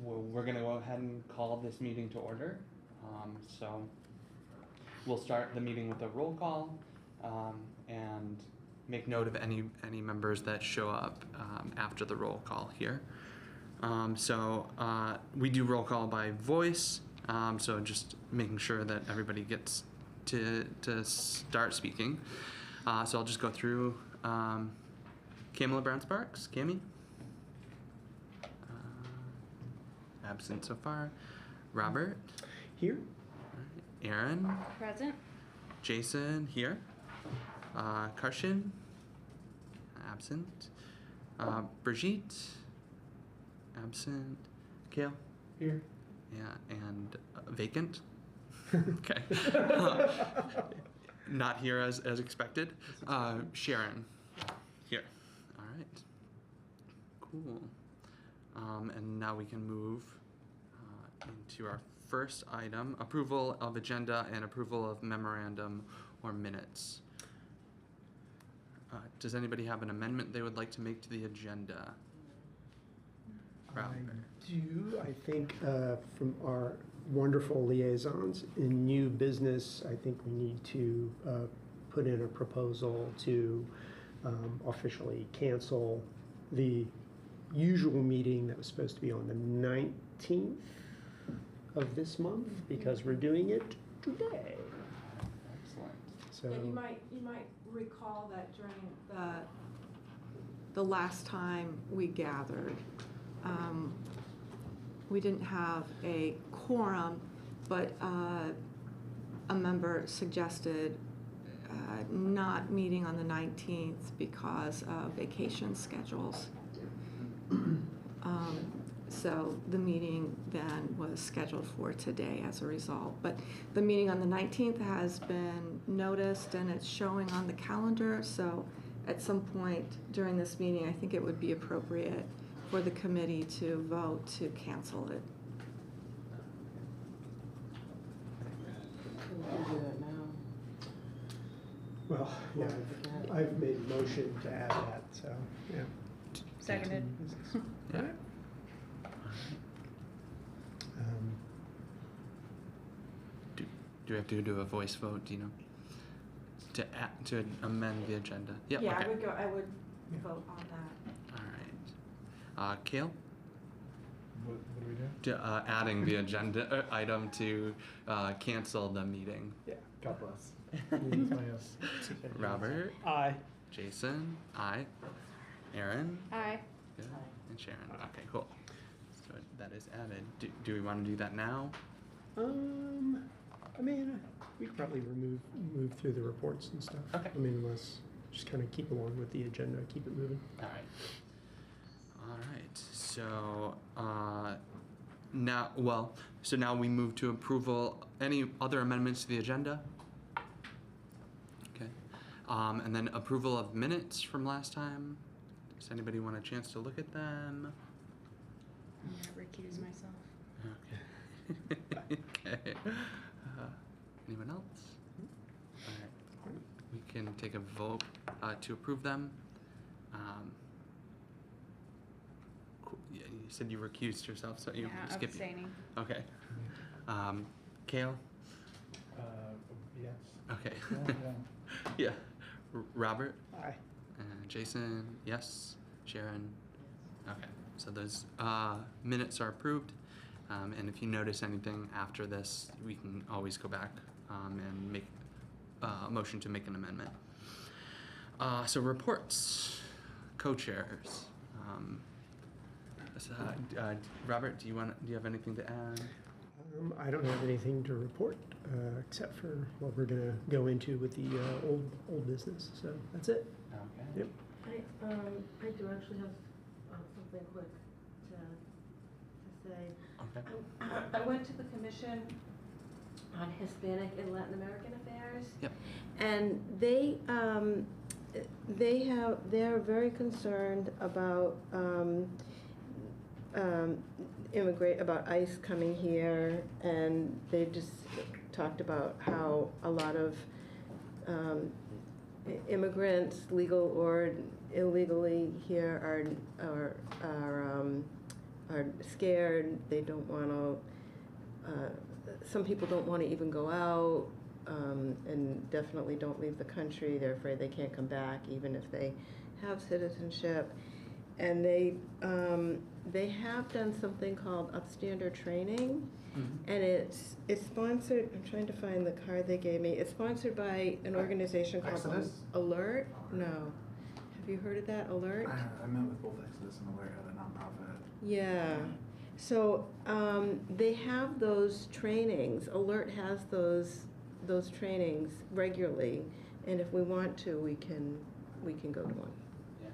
we're going to go ahead and call this meeting to order. So we'll start the meeting with a roll call and make note of any members that show up after the roll call here. So we do roll call by voice, so just making sure that everybody gets to start speaking. So I'll just go through Kamala Brown-Sparks. Cami? Absent so far. Robert? Here. Right. Aaron? Present. Jason? Here. Karshan? Absent. Brigitte? Absent. Kale? Here. Yeah, and vacant? Okay. Not here as expected. Sharon? Here. All right. Cool. And now we can move into our first item, approval of agenda and approval of memorandum or minutes. Does anybody have an amendment they would like to make to the agenda? I do. I think from our wonderful liaisons in new business, I think we need to put in a proposal to officially cancel the usual meeting that was supposed to be on the 19th of this month because we're doing it today. Excellent. So Yeah, you might recall that during the last time we gathered, we didn't have a quorum, but a member suggested not meeting on the 19th because of vacation schedules. So the meeting then was scheduled for today as a result. But the meeting on the 19th has been noticed and it's showing on the calendar. So at some point during this meeting, I think it would be appropriate for the committee to vote to cancel it. Can we do that now? well, yeah, I've made a motion to add that. So yeah. Seconded. Yeah. Do we have to do a voice vote? Do you know? To amend the agenda. Yep, Yeah, okay. I would vote on that. All right. Kale? What do we do? To, adding the agenda item to cancel the meeting. Yeah. God bless. Yes. Robert? Aye. Jason? Aye. Aaron? Aye. Good. And Sharon? Okay, cool. So that is added. Do we want to do that now? I mean, we could probably move through the reports and stuff. Okay. I mean, unless just kind of keep along with the agenda, keep it moving. All right. All right. So now we move to approval. Any other amendments to the agenda? Okay. And then approval of minutes from last time. Does anybody want a chance to look at them? I'm gonna recuse myself. Okay. Okay. Anyone else? All right. We can take a vote to approve them. Cool. Yeah, you said you recused yourself, so you Yeah, skip. abstaining. Okay. Kale. Yes. Okay. Yeah. Yeah. Robert. Aye. Jason. Yes. Sharon. Okay. So those minutes are approved. And if you notice anything after this, we can always go back and make a motion to make an amendment. So reports, co-chairs. Robert, do you have anything to add? I don't have anything to report except for what we're gonna go into with the old business. So that's it. Okay. Yep. I do actually have something quick to say. Okay. I went to the Commission on Hispanic and Latin American Affairs. Yep. And they're very concerned about about ICE coming here, and they just talked about how a lot of immigrants, legal or illegally here, are are scared. They don't want to. Some people don't want to even go out, and definitely don't leave the country. They're afraid they can't come back, even if they have citizenship. And they have done something called upstander training, and it's sponsored. I'm trying to find the card they gave me. It's sponsored by an organization called Exodus? Alert. No, have you heard of that? Alert. I met with both Exodus and Alert at a nonprofit. Yeah. So they have those trainings. Alert has those trainings regularly, and if we want to, we can go to one. Yeah,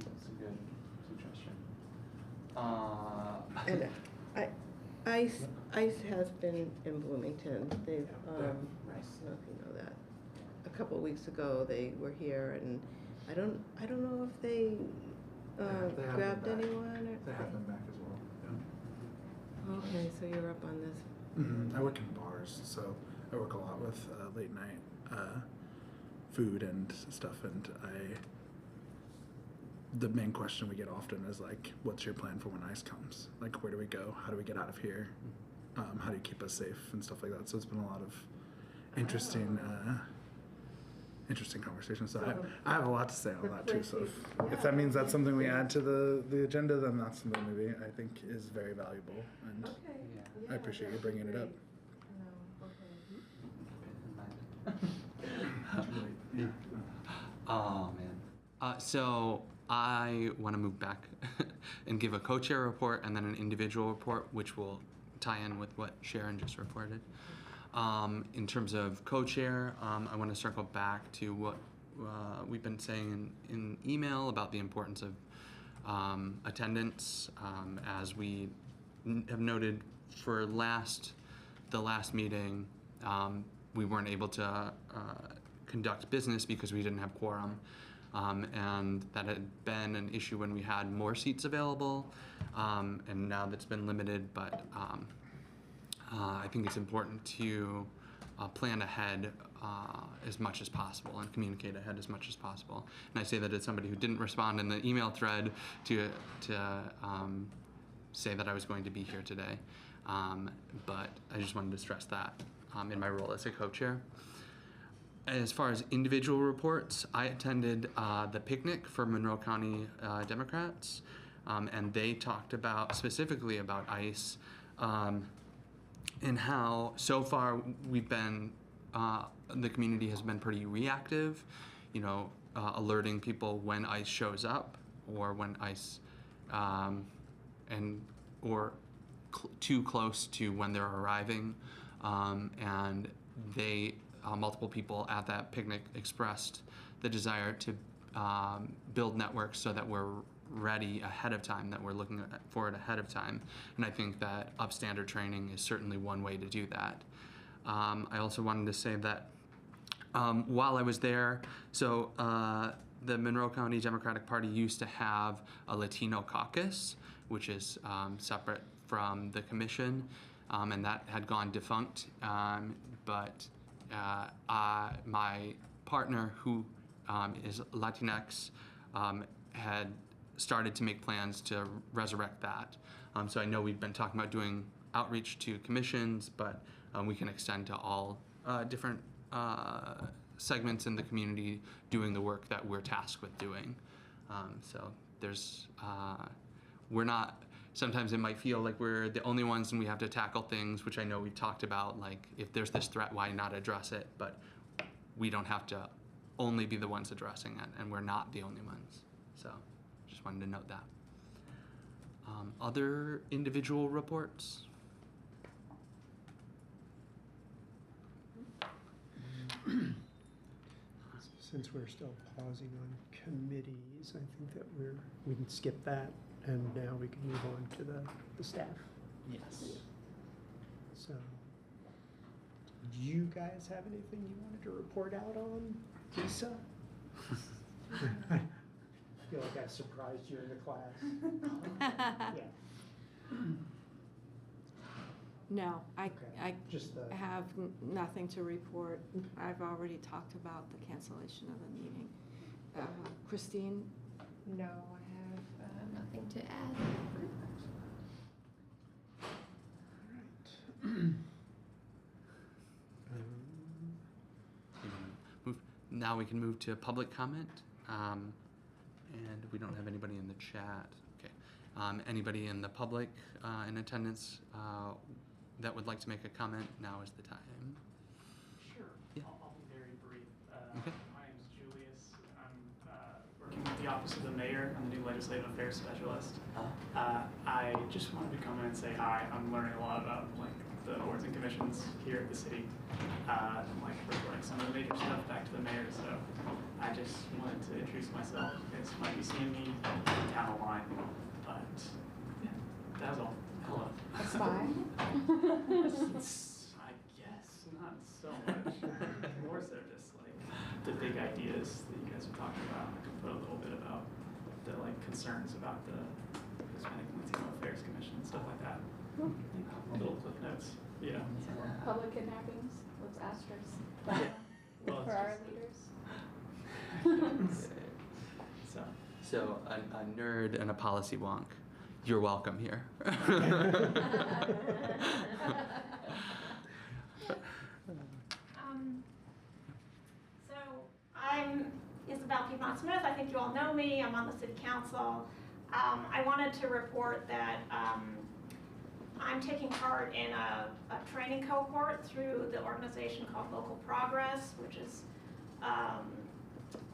that's a good suggestion. And ICE has been in Bloomington. They've Nice. I don't know if you know that. A couple of weeks ago, they were here, and I don't know if they They have been grabbed back. anyone. They have them back as well. Okay, so you're up on this. I work in bars, so I work a lot with late night food and stuff, and the main question we get often is like, what's your plan for when ICE comes? Like, where do we go? How do we get out of here? How do you keep us safe and stuff like that? So it's been a lot of interesting conversations. So I have a lot to say on that too. So if that means that's something we add to the agenda, then that's something maybe I think is very valuable, and Okay. Yeah. I appreciate you bringing it up. Oh man. So I want to move back and give a co-chair report and then an individual report, which will tie in with what Sharon just reported. In terms of co-chair, I want to circle back to what we've been saying in email about the importance of attendance. As we have noted for the last meeting, we weren't able to conduct business because we didn't have quorum. And that had been an issue when we had more seats available, and now that's been limited, but I think it's important to plan ahead as much as possible and communicate ahead as much as possible. And I say that as somebody who didn't respond in the email thread to say that I was going to be here today, but I just wanted to stress that in my role as a co-chair. As far as individual reports, I attended the picnic for Monroe County Democrats, and they talked specifically about ICE, and how so far we've been, the community has been pretty reactive, alerting people when ICE shows up or when ICE, or too close to when they're arriving, and they. Multiple people at that picnic expressed the desire to build networks so that we're ready ahead of time, that we're looking for it ahead of time. And I think that upstander training is certainly one way to do that. I also wanted to say that while I was there, so the Monroe County Democratic Party used to have a Latino caucus, which is separate from the commission, and that had gone defunct, but my partner, who is Latinx, had started to make plans to resurrect that. So I know we've been talking about doing outreach to commissions, but we can extend to all different segments in the community doing the work that we're tasked with doing. So there's, we're not, sometimes it might feel like we're the only ones and we have to tackle things, which I know we talked about, like if there's this threat, why not address it? But we don't have to only be the ones addressing it, and we're not the only ones. So just wanted to note that. Other individual reports? Since we're still pausing on committees, I think that we can skip that, and now we can move on to the staff. Yes. So, do you guys have anything you wanted to report out on, Lisa? I feel like I surprised you in the class. Yeah. No, I Just the. have nothing to report. I've already talked about the cancellation of the meeting. Christine? No, I have nothing to add. now we can move to public comment. And we don't have anybody in the chat. Okay. Anybody in the public in attendance that would like to make a comment, now is the time. Sure. Yeah. I'll be very brief. Okay. My name is Julius. I'm working with the Office of the Mayor. I'm the new Legislative Affairs Specialist. I just wanted to come in and say hi. I'm learning a lot about the boards and commissions here at the city. I'm reporting some of the major stuff back to the mayor. So I just wanted to introduce myself. You guys might be seeing me down the line, but yeah, that was all. Hello. A spy? I guess not so much. More so just the big ideas that you guys are talking about. I can put a little bit about the concerns about the Hispanic and Latino Affairs Commission and stuff like that. Little clip notes. Yeah. Public kidnappings, let's asterisk. Yeah. Well, For it's our just- leaders. So a nerd and a policy wonk, you're welcome here. So I'm Isabel Piedmont Smith. I think you all know me. I'm on the city council. I wanted to report that I'm taking part in a training cohort through the organization called Local Progress, which is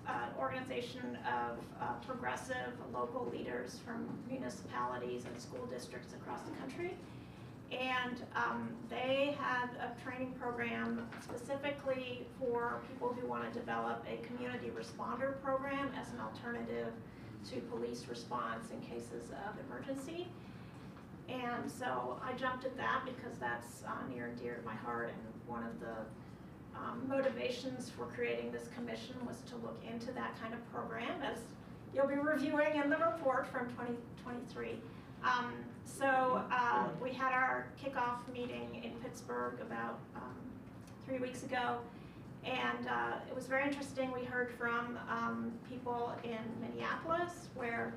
an organization of progressive local leaders from municipalities and school districts across the country. And they had a training program specifically for people who want to develop a community responder program as an alternative to police response in cases of emergency. And so I jumped at that because that's near and dear to my heart, and one of the motivations for creating this commission was to look into that kind of program, as you'll be reviewing in the report from 2023. We had our kickoff meeting in Pittsburgh about 3 weeks ago, and it was very interesting. We heard from people in Minneapolis, where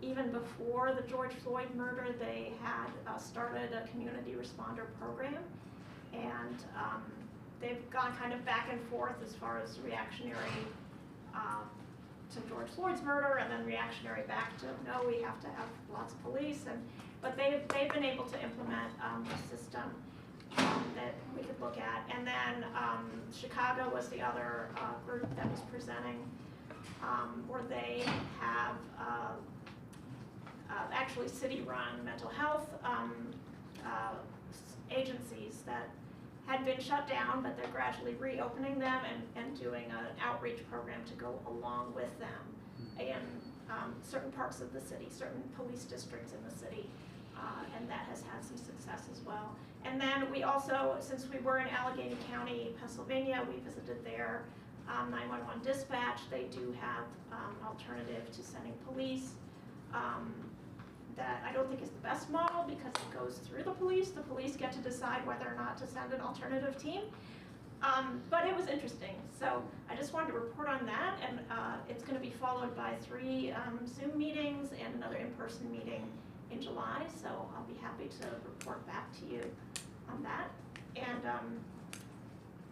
even before the George Floyd murder, they had started a community responder program, and they've gone kind of back and forth as far as reactionary to George Floyd's murder, and then reactionary back to no, we have to have lots of police, but they've been able to implement a system that we could look at. And then Chicago was the other group that was presenting, where they have actually city-run mental health agencies that had been shut down, but they're gradually reopening them and doing an outreach program to go along with them in certain parts of the city, certain police districts in the city, and that has had some success as well. And then we also, since we were in Allegheny County, Pennsylvania, we visited their 911 dispatch. They do have an alternative to sending police. That I don't think is the best model because it goes through the police. The police get to decide whether or not to send an alternative team. But it was interesting. So I just wanted to report on that, and it's going to be followed by 3 Zoom meetings and another in-person meeting in July. So I'll be happy to report back to you on that. And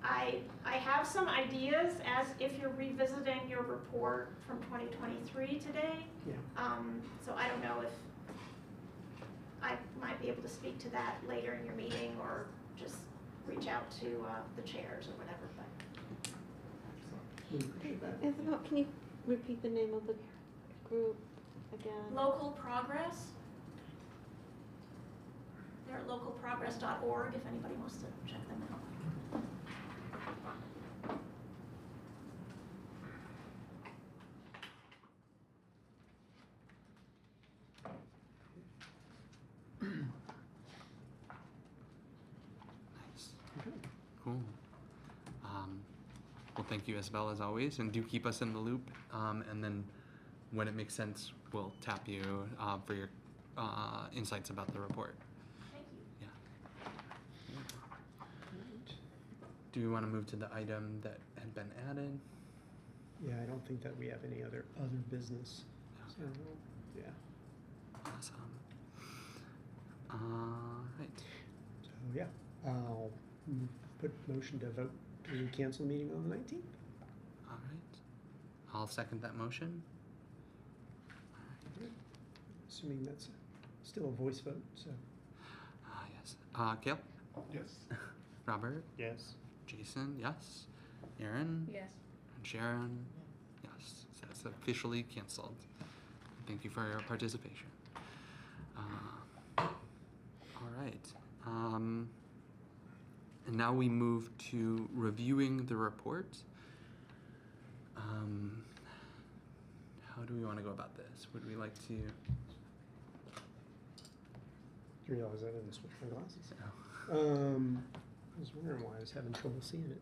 I have some ideas as if you're revisiting your report from 2023 today. Yeah. So I don't know if I might be able to speak to that later in your meeting, or just reach out to the chairs or whatever. But We appreciate that. Isabel, can you repeat the name of the group again? Local Progress. They're at localprogress.org if anybody wants to check them out. Nice. Cool. Well, thank you, Isabel, as always, and do keep us in the loop. And then, when it makes sense, we'll tap you for your insights about the report. Thank you. Yeah. Do we want to move to the item that had been added? Yeah, I don't think that we have any other business. So, yeah. Awesome. Right. So, yeah, I'll put motion to vote to cancel the meeting on the 19th. All right. I'll second that motion. Assuming that's still a voice vote, so. Yes. Gail? Yes. Robert? Yes. Jason? Yes. Aaron? Yes. And Sharon? Yes. So that's officially canceled. Thank you for your participation. All right. And now we move to reviewing the report. How do we want to go about this? Would we like to? You realize I didn't switch my glasses. Oh. I was wondering why I was having trouble seeing it.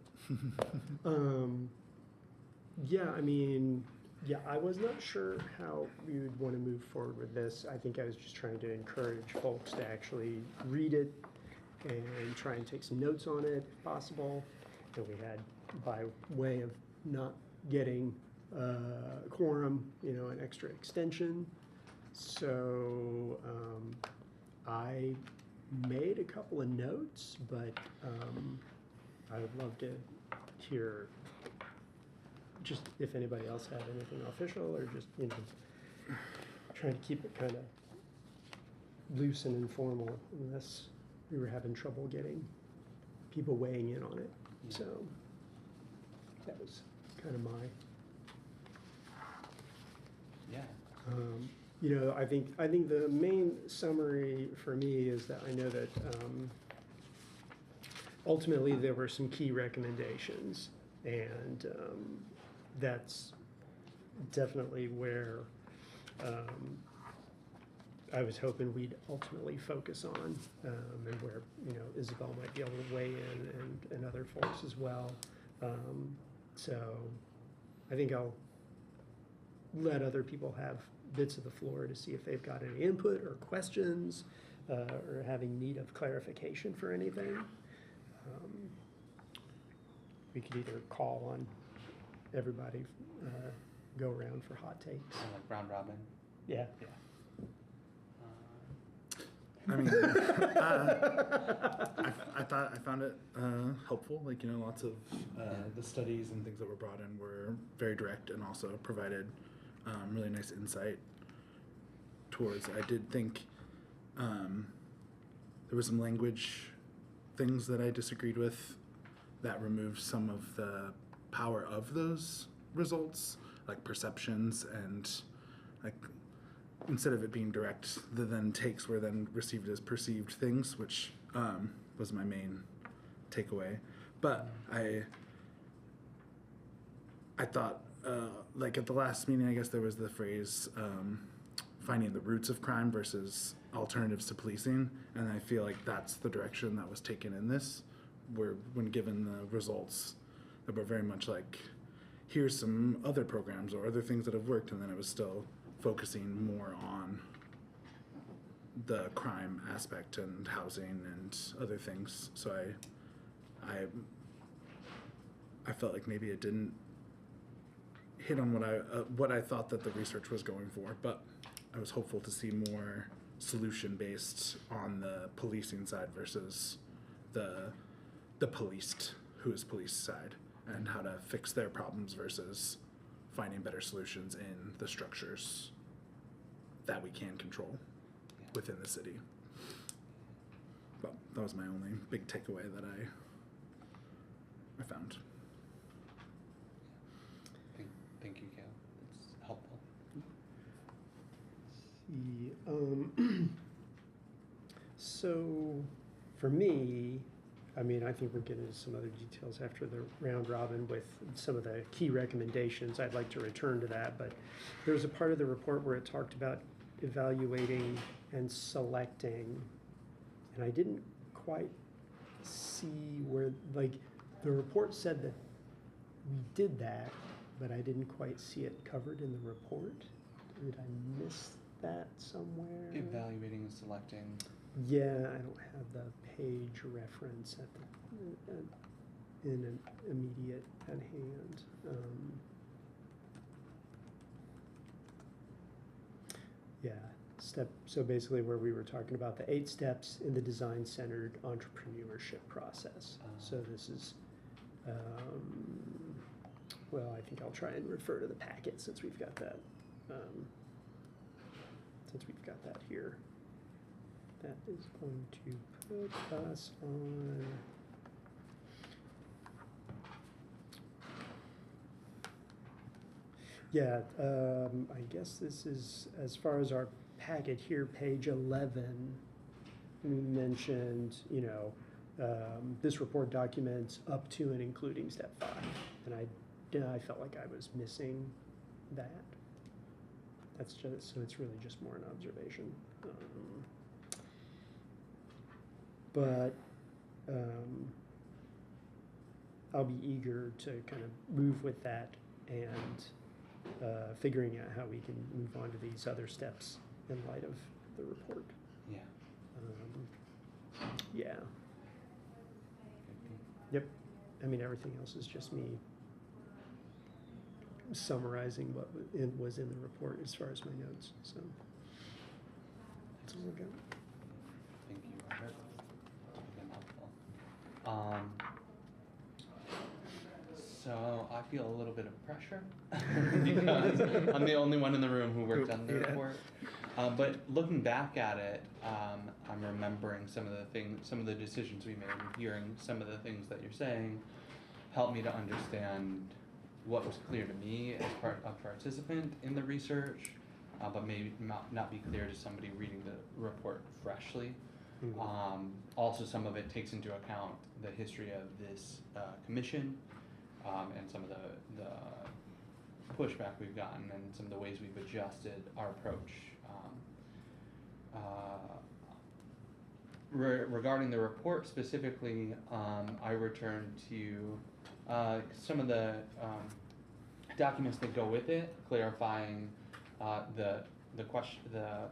Yeah, I mean, yeah, I was not sure how we would want to move forward with this. I think I was just trying to encourage folks to actually read it and try and take some notes on it if possible. And we had, by way of not getting quorum, an extra extension. So I made a couple of notes, but I would love to hear just if anybody else had anything official or just, trying to keep it kind of loose and informal unless we were having trouble getting people weighing in on it. Yeah. So that was kind of my, Yeah. I think the main summary for me is that I know that ultimately there were some key recommendations, and that's definitely where I was hoping we'd ultimately focus on, and where Isabel might be able to weigh in and other folks as well. So I think I'll let other people have bits of the floor to see if they've got any input or questions or having need of clarification for anything. We could either call on everybody, go around for hot takes. Like round robin. Yeah. I mean, I found it helpful. Lots of the studies and things that were brought in were very direct and also provided really nice insight towards. I did think there was some language things that I disagreed with that removed some of the power of those results, like perceptions and instead of it being direct, the then takes were then received as perceived things, which was my main takeaway. But I thought, at the last meeting, I guess there was the phrase finding the roots of crime versus alternatives to policing, and I feel like that's the direction that was taken in this, where when given the results, that were very much like, here's some other programs or other things that have worked, and then it was still focusing more on the crime aspect and housing and other things. So I felt like maybe it didn't hit on what I thought that the research was going for, but I was hopeful to see more solution based on the policing side versus the policed, who is policed side, and how to fix their problems versus finding better solutions in the structures that we can control within the city. Well, that was my only big takeaway that I found. Thank you, Gail. It's helpful. So for me, I think we'll get into some other details after the round robin with some of the key recommendations. I'd like to return to that, but there was a part of the report where it talked about evaluating and selecting, and I didn't quite see where, the report said that we did that, but I didn't quite see it covered in the report. Did I miss that somewhere? Evaluating and selecting. Yeah, I don't have the page reference in an immediate at hand. So basically where we were talking about the 8 steps in the design-centered entrepreneurship process. So this is well, I think I'll try and refer to the packet since we've got that, here. That is going to put us on. Yeah, I guess this is, as far as our packet here, page 11, we mentioned, this report documents up to and including step 5. And I felt like I was missing that. That's just, so it's really just more an observation. But I'll be eager to kind of move with that and figuring out how we can move on to these other steps in light of the report. Yeah. Yeah. Yep. I mean, everything else is just me summarizing what was in the report as far as my notes. So that's all I got. Thank you, Robert. That's been helpful. So I feel a little bit of pressure because I'm the only one in the room who worked on the report. But looking back at it, I'm remembering some of the decisions we made, and hearing some of the things that you're saying helped me to understand what was clear to me as a participant in the research, but maybe not be clear to somebody reading the report freshly. Mm-hmm. Also, some of it takes into account the history of this commission, and some of the pushback we've gotten and some of the ways we've adjusted our approach. Regarding the report specifically, I returned to some of the documents that go with it, clarifying the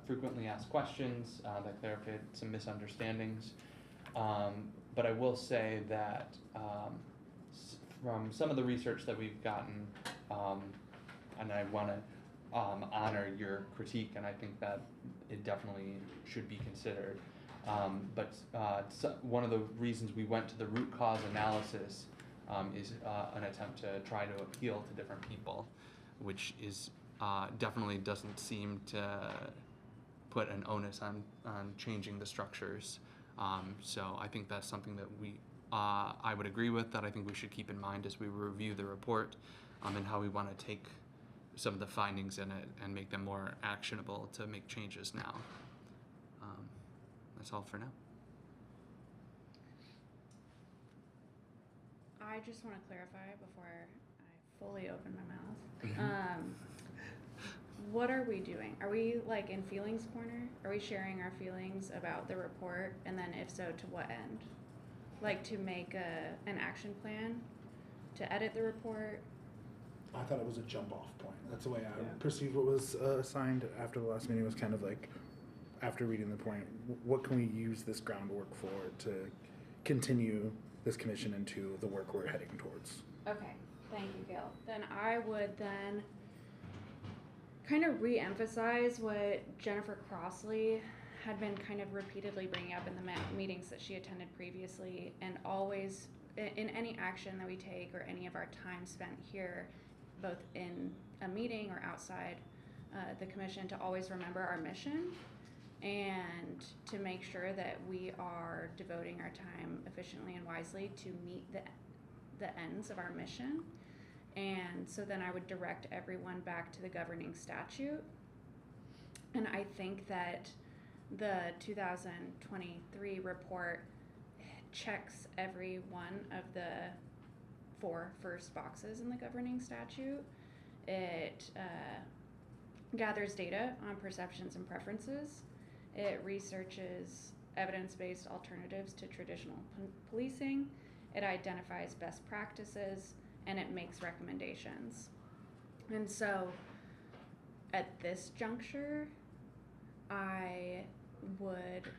frequently asked questions that clarified some misunderstandings. But I will say that from some of the research that we've gotten, and I want to honor your critique, and I think that it definitely should be considered. But one of the reasons we went to the root cause analysis is an attempt to try to appeal to different people, which is definitely doesn't seem to put an onus on changing the structures. So I think that's something that I would agree with, that I think we should keep in mind as we review the report, and how we want to take some of the findings in it and make them more actionable to make changes now. That's all for now. I just want to clarify before I fully open my mouth. What are we doing? Are we like in feelings corner? Are we sharing our feelings about the report, and then if so, to what end? Like to make an action plan, to edit the report? I thought it was a jump off point. That's the way I perceived what was assigned after the last meeting, was kind of like, after reading the point, what can we use this groundwork for to continue this commission into the work we're heading towards? Okay, thank you, Gail. Then I would then kind of re-emphasize what Jennifer Crossley had been kind of repeatedly bringing up in the meetings that she attended previously, and always in any action that we take or any of our time spent here, both in a meeting or outside the commission, to always remember our mission and to make sure that we are devoting our time efficiently and wisely to meet the ends of our mission. And so then I would direct everyone back to the governing statute. And I think that the 2023 report checks every one of the 4 first boxes in the governing statute. It gathers data on perceptions and preferences. It researches evidence-based alternatives to traditional policing. It identifies best practices, and it makes recommendations. And so at this juncture, I would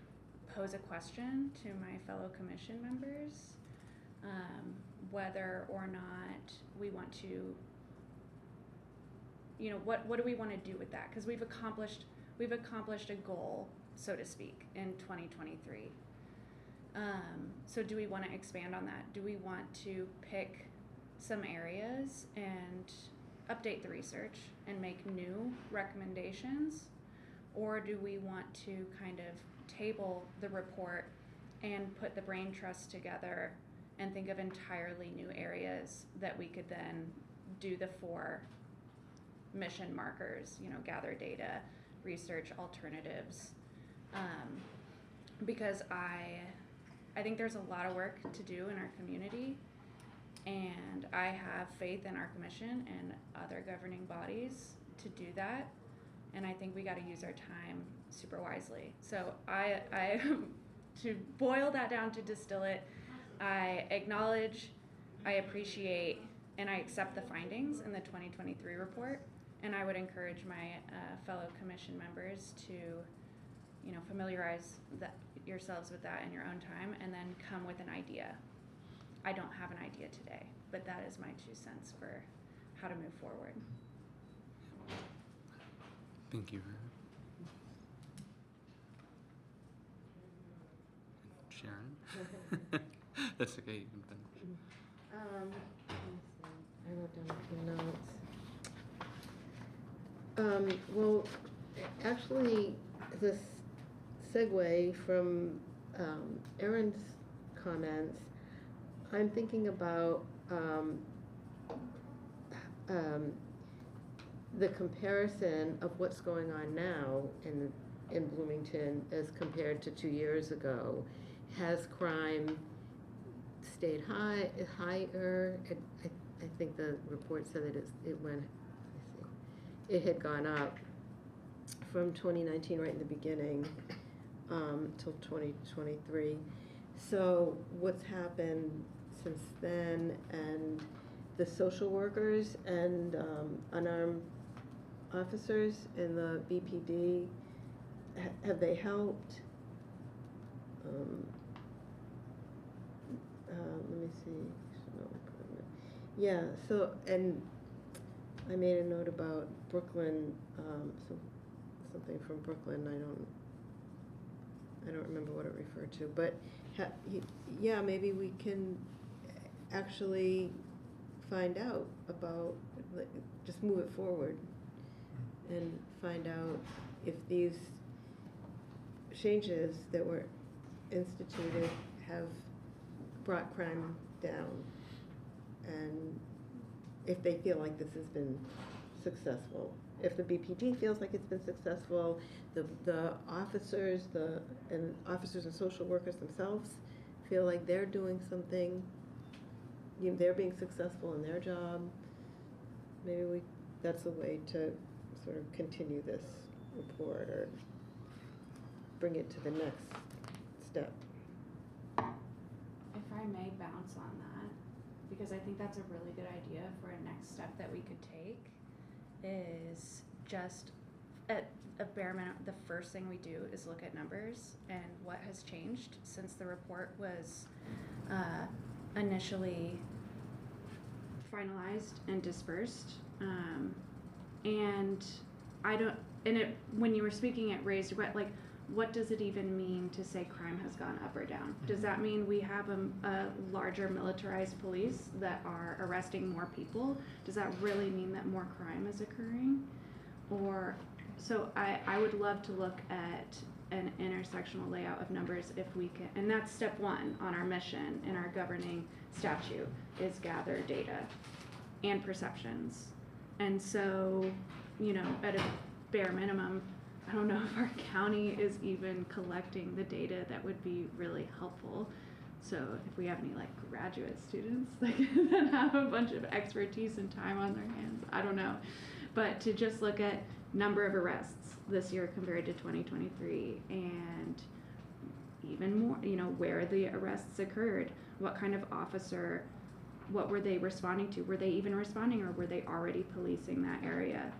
pose a question to my fellow commission members, whether or not we want to, what do we want to do with that? Because we've accomplished a goal, so to speak, in 2023. So do we want to expand on that? Do we want to pick some areas and update the research and make new recommendations? Or do we want to kind of table the report and put the brain trust together and think of entirely new areas that we could then do the 4 mission markers, gather data, research alternatives, because I think there's a lot of work to do in our community, and I have faith in our commission and other governing bodies to do that, and I think we got to use our time super wisely. So I to boil that down, to distill it, I acknowledge, I appreciate, and I accept the findings in the 2023 report, and I would encourage my fellow commission members to, familiarize yourselves with that in your own time, and then come with an idea. I don't have an idea today, but that is my 2 cents for how to move forward. Thank you. Sharon? That's okay, you can finish. Let me see. I wrote down a few notes. Well, actually, this segue from Erin's comments, I'm thinking about the comparison of what's going on now in Bloomington as compared to 2 years ago. Has crime stayed higher? I think the report said that it went, it had gone up from 2019, right in the beginning, till 2023. So what's happened since then, and the social workers and unarmed officers in the BPD, have they helped? Let me see. Yeah, so, and I made a note about Brooklyn, something from Brooklyn. I don't remember what it referred to, but yeah, maybe we can actually find out about, just move it forward and find out if these changes that were instituted have brought crime down, and if they feel like this has been successful. If the BPD feels like it's been successful, the officers, and officers and social workers themselves feel like they're doing something, they're being successful in their job, maybe that's a way to sort of continue this report or bring it to the next step. If I may bounce on that, because I think that's a really good idea for a next step that we could take, is just at a bare minimum, the first thing we do is look at numbers and what has changed since the report was initially finalized and dispersed. And when you were speaking, it raised what does it even mean to say crime has gone up or down? Does that mean we have a larger militarized police that are arresting more people? Does that really mean that more crime is occurring? Or, so I would love to look at an intersectional layout of numbers if we can, and that's step 1 on our mission in our governing statute, is gather data and perceptions. And so, at a bare minimum, I don't know if our county is even collecting the data that would be really helpful. So if we have any graduate students that have a bunch of expertise and time on their hands, I don't know. But to just look at number of arrests this year compared to 2023, and even more, where the arrests occurred, what kind of officer, what were they responding to? Were they even responding, or were they already policing that area?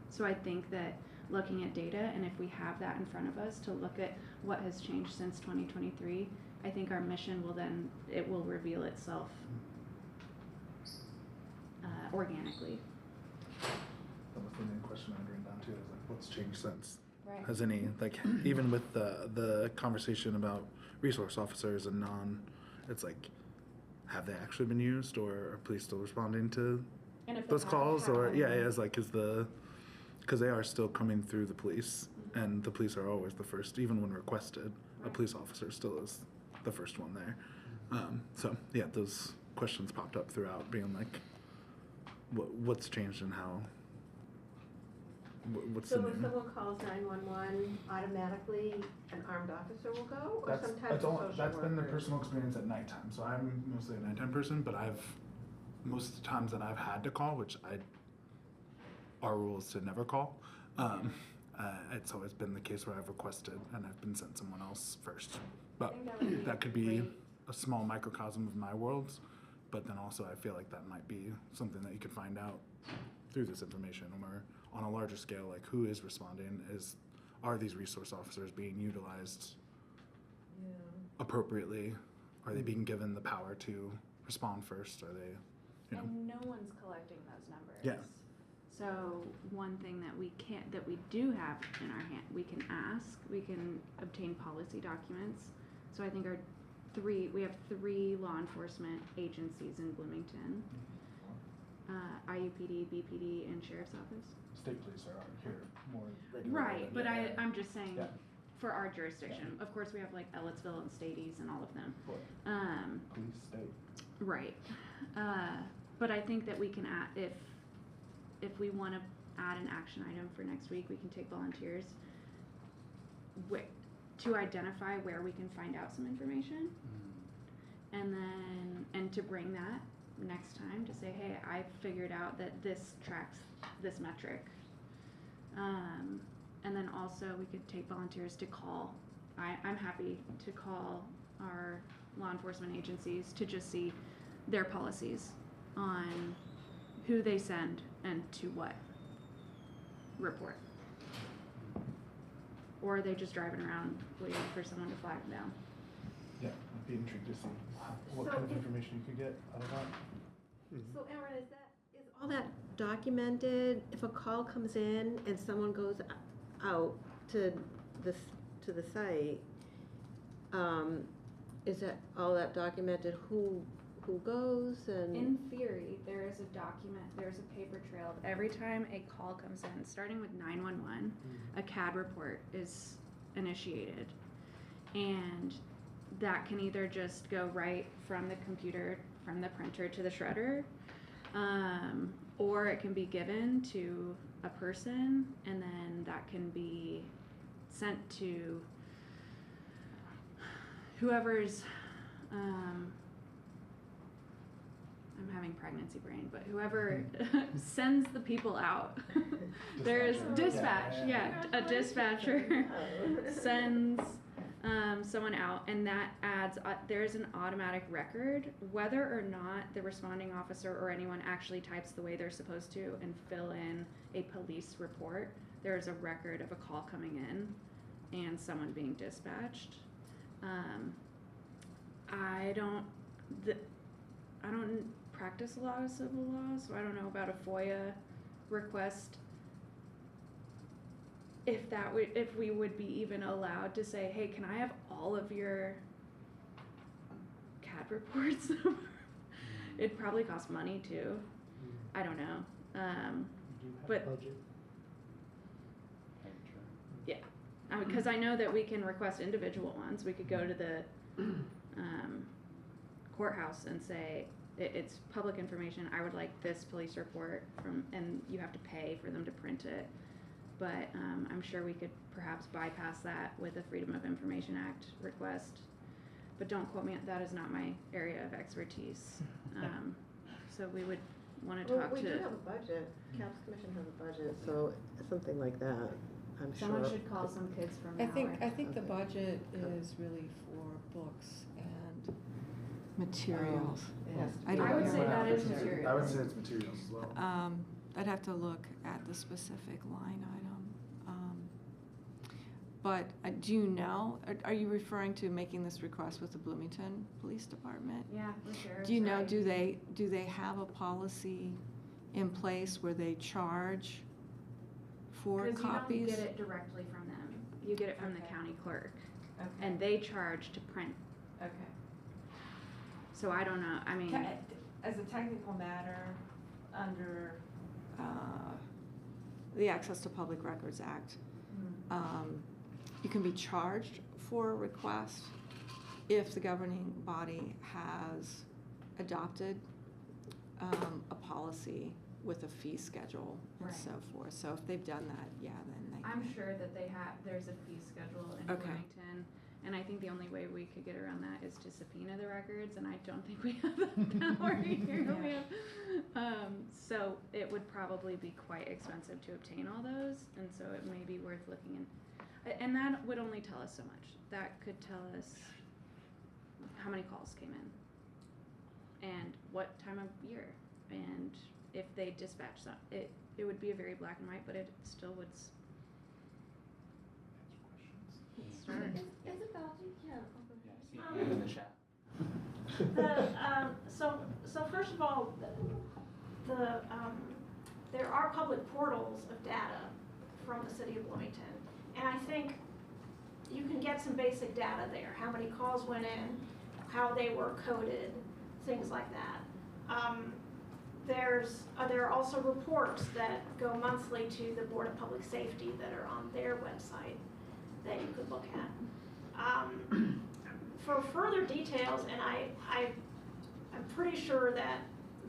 So I think that looking at data, and if we have that in front of us to look at what has changed since 2023, I think our mission will reveal itself organically. That was the main question I had written down too, is what's changed since? Right. Has any, even with the conversation about resource officers and it's have they actually been used, or are police still responding to And if they those have, calls, how? or because they are still coming through the police, and the police are always the first, even when requested. A Right. police officer still is the first one there. So yeah, those questions popped up throughout, being like, what's changed and how? What's So the if new? someone calls 911, automatically an armed officer will go, or sometimes a That's social been the worker? personal experience at nighttime. So I'm mostly a nighttime person, but most of the times that I've had to call, our rule is to never call. It's always been the case where I've requested and I've been sent someone else first. But think that would be that could be great. a small microcosm of my world. But then also I feel like that might be something that you could find out through this information, or on a larger scale, like who is responding, are these resource officers being utilized Yeah. appropriately? Are they being given the power to respond first? Are they, And no one's collecting those numbers. Yeah. So one thing that we do have in our hand, we can ask, we can obtain policy documents. So I think we have three law enforcement agencies in Bloomington. IUPD, BPD, and Sheriff's Office. state police are here more Right, but I'm just saying, Yeah. for our jurisdiction, of course we have like Ellettsville and Stades and all of them. Police, state. Right, but I think that we can add, if we wanna add an action item for next week, we can take volunteers to identify where we can find out some information, and to bring that next time to say, hey, I figured out that this tracks this metric. And then also we could take volunteers to call. I'm happy to call our law enforcement agencies to just see their policies on who they send and to what report. Or are they just driving around waiting for someone to flag them down? Yeah, I'd be intrigued to see what So kind of if- information you could get out of that. So Erin, is all that documented? If a call comes in and someone goes out to the site, is that all that documented? Who goes and? In theory, there is a paper trail of every time a call comes in, starting with 911, a CAD report is initiated. And that can either just go right from the computer, from the printer to the shredder, or it can be given to a person, and then that can be sent to whoever's, I'm having pregnancy brain, but whoever sends the people out. There's dispatch, a dispatcher sends someone out, and that adds, there's an automatic record, whether or not the responding officer or anyone actually types the way they're supposed to and fill in a police report. There's a record of a call coming in and someone being dispatched. I don't practice a lot of civil law, so I don't know about a FOIA request. If we would be even allowed to say, hey, can I have all of your CAD reports? It'd probably cost money too. I don't know. But yeah, because I know that we can request individual ones. We could go to the courthouse and say, it's public information. I would like this police report and you have to pay for them to print it. But I'm sure we could perhaps bypass that with a Freedom of Information Act request. But don't quote me, that is not my area of expertise. So we would want to Well, talk we to. do have a budget. CAPS Commission has a budget, so something like that, I'm sure. Someone should call some kids from I think Okay. the budget is really for books and materials. It has to I be. don't I would know say what that else is it is. material. I would say it's materials as well. I'd have to look at the specific line item. But do you know, are you referring to making this request with the Bloomington Police Department? Yeah, for sure. Do you know, do they have a policy in place where they charge for Because copies? you don't get it directly from them. You get it from the Okay. county clerk. Okay. And they charge to print. Okay. So I don't know, I mean, As a technical matter, under the Access to Public Records Act, you can be charged for a request if the governing body has adopted a policy with a fee schedule and Right. so forth. So if they've done that, yeah, then they I'm can. sure that there's a fee schedule in Okay. Bloomington, and I think the only way we could get around that is to subpoena the records, and I don't think we have that power here. We have, so it would probably be quite expensive to obtain all those, and so it may be worth looking in. And that would only tell us so much. That could tell us how many calls came in, and what time of year, and if they dispatch some. It would be a very black and white, but it still would start. Isabel, yeah. In the chat. So first of all, there are public portals of data from the city of Bloomington. And I think you can get some basic data there, how many calls went in, how they were coded, things like that. There are also reports that go monthly to the Board of Public Safety that are on their website that you could look at. For further details, and I'm pretty sure that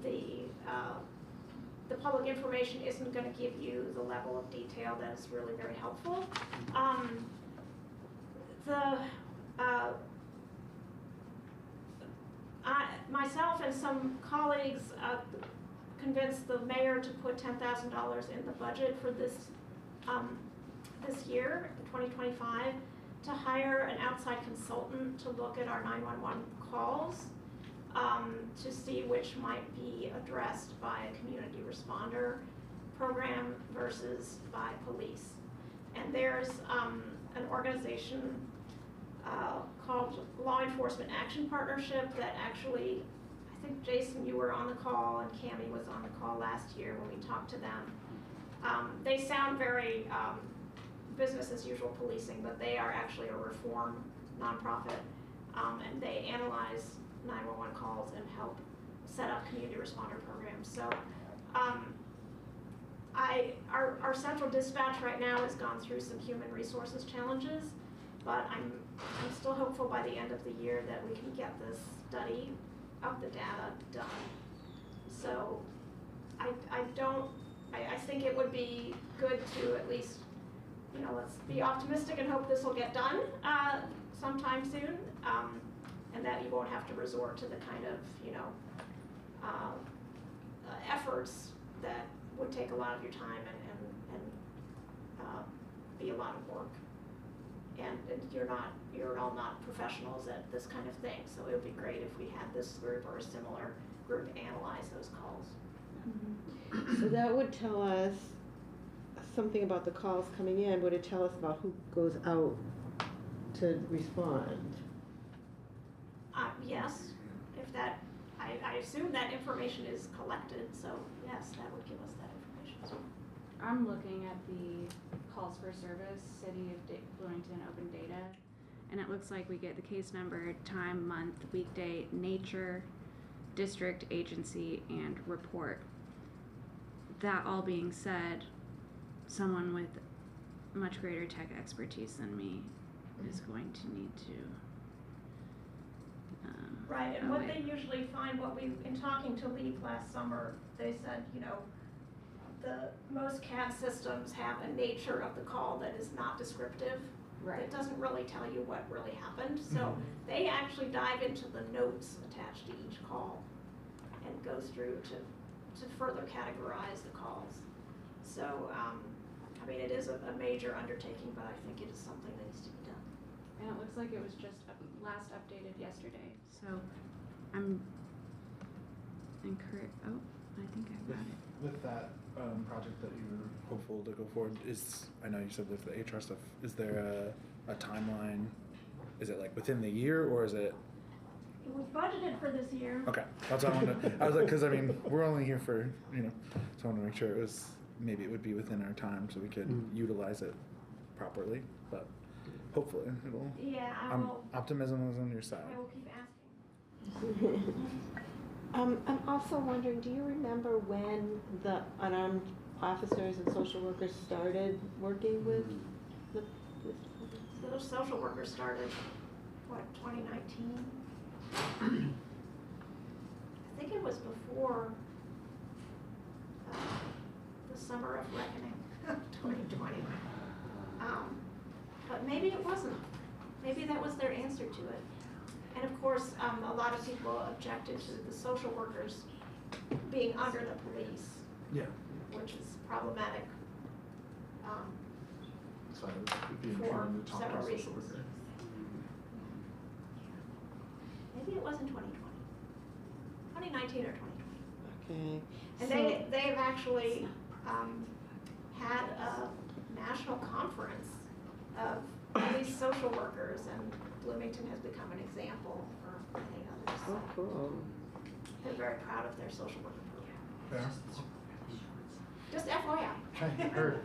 the public information isn't going to give you the level of detail that is really very helpful. Myself and some colleagues convinced the mayor to put $10,000 in the budget for this year, 2025, to hire an outside consultant to look at our 911 calls to see which might be addressed by a community responder program versus by police. And there's an organization called Law Enforcement Action Partnership that actually, I think Jason, you were on the call and Cammie was on the call last year when we talked to them. They sound very business as usual policing, but they are actually a reform nonprofit, and they analyze 911 calls and help set up community responder programs. So our central dispatch right now has gone through some human resources challenges, but I'm still hopeful by the end of the year that we can get this study of the data done. So I think it would be good to at least, let's be optimistic and hope this will get done sometime soon, and that you won't have to resort to the kind of, efforts that would take a lot of your time and be a lot of work. And you're all not professionals at this kind of thing, so it would be great if we had this group or a similar group analyze those calls. So that would tell us something about the calls coming in. Would it tell us about who goes out to respond? Yes, if that, I assume that information is collected, so yes, that would give us that information as well. I'm looking at the calls for service, City of Bloomington open data, and it looks like we get the case number, time, month, weekday, nature, district, agency, and report. That all being said, someone with much greater tech expertise than me is going to need to. Right, and what they usually find, in talking to Leap last summer, they said, most CAD systems have a nature of the call that is not descriptive. Right. It doesn't really tell you what really happened. So they actually dive into the notes attached to each call and goes through to further categorize the calls. So, it is a major undertaking, but I think it is something that needs to be done. And it looks like it was just last updated yesterday, so I'm encouraged. Oh, I think I got it. With that project that you were hopeful to go forward, I know you said with the HR stuff, is there a timeline? Is it like within the year or is it? It was budgeted for this year. Okay, that's what I wanted. I was like, because we're only here for so I want to make sure maybe it would be within our time so we could utilize it properly. But hopefully it'll. Yeah, optimism is on your side. I will keep asking. I'm also wondering, do you remember when the unarmed officers and social workers started working with the police department? So those social workers started, what, 2019? I think it was before the summer of reckoning, 2020. But maybe it wasn't. Maybe that was their answer to it. And of course, a lot of people objected to the social workers being under the police, Yeah. which is problematic So it would be for important to talk to several a social reasons. worker. Maybe it was in 2020, 2019 or 2020. Okay. And So- they've actually had a national conference of police social workers, and Bloomington has become an example for many others. Oh, cool. They're very proud of their social worker program. Yeah. Just FYI. I heard.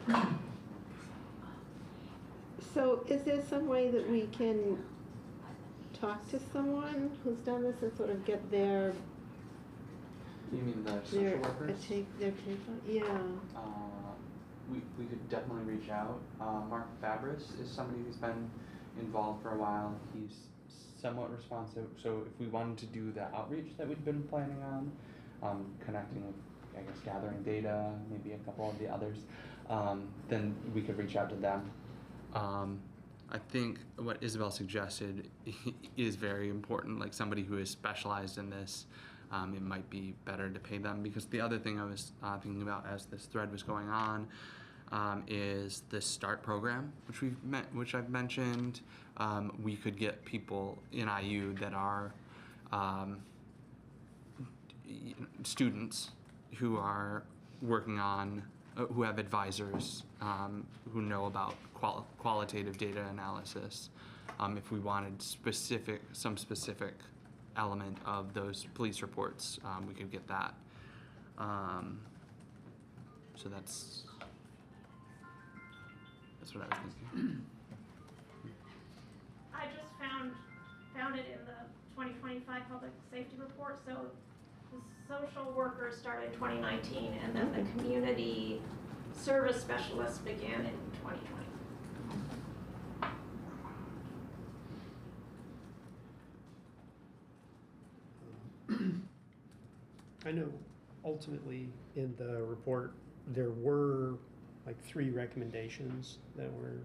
So is there some way that we can talk to someone who's done this and sort of get their You mean the social their workers? their take on? Yeah. We could definitely reach out. Mark Fabris is somebody who's been involved for a while. He's somewhat responsive. So if we wanted to do the outreach that we've been planning on, connecting with, I guess, gathering data, maybe a couple of the others, then we could reach out to them. I think what Isabel suggested is very important, like somebody who is specialized in this. It might be better to pay them, because the other thing I was thinking about as this thread was going on is the START program, which I've mentioned. We could get people in IU that are students who are working on, who have advisors who know about qualitative data analysis. If we wanted some specific element of those police reports, we could get that. So that's what I was thinking. I just found it in the 2025 public safety report. So the social workers started in 2019, and then the community service specialists began in 2020. I know ultimately in the report, there were like 3 recommendations that were,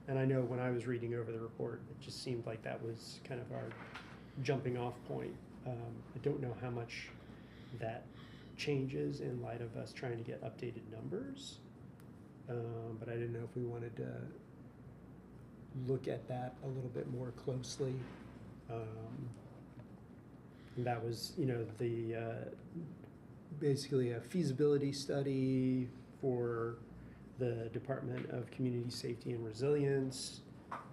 and I know when I was reading over the report, it just seemed like that was kind of our jumping off point. I don't know how much that changes in light of us trying to get updated numbers, but I didn't know if we wanted to look at that a little bit more closely. And that was, the basically a feasibility study for the Department of Community Safety and Resilience,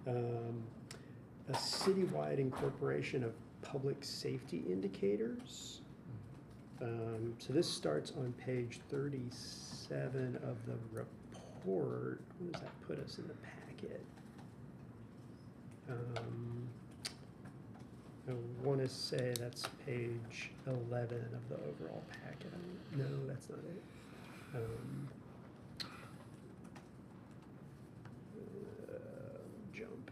a citywide incorporation of public safety indicators. So this starts on page 37 of the report. Where does that put us in the packet? I want to say that's page 11 of the overall packet. No, that's not it. Jump.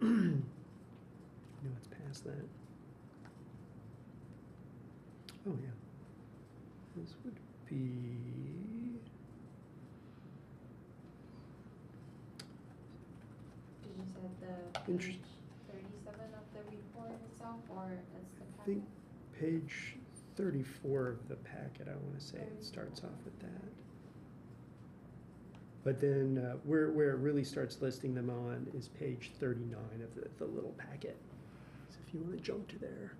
No, it's past that. Oh, yeah. This would be. Did you say the Interest- page 37 of the report itself, or it's the I packet? think page 34 of the packet, I want to say it starts off with that. But then where it really starts listing them on is page 39 of the little packet. So if you want to jump to there.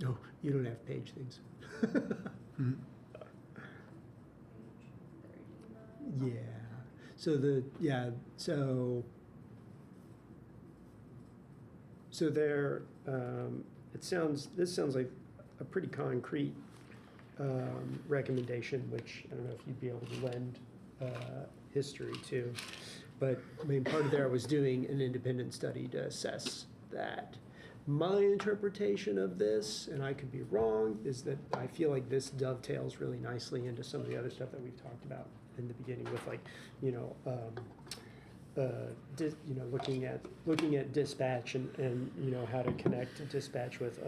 No, you don't have page things. Yeah. So there, this sounds like a pretty concrete recommendation, which I don't know if you'd be able to lend history to. But I mean, part of there was doing an independent study to assess that. My interpretation of this, and I could be wrong, is that I feel like this dovetails really nicely into some of the other stuff that we've talked about in the beginning with, like, looking at dispatch and how to connect dispatch with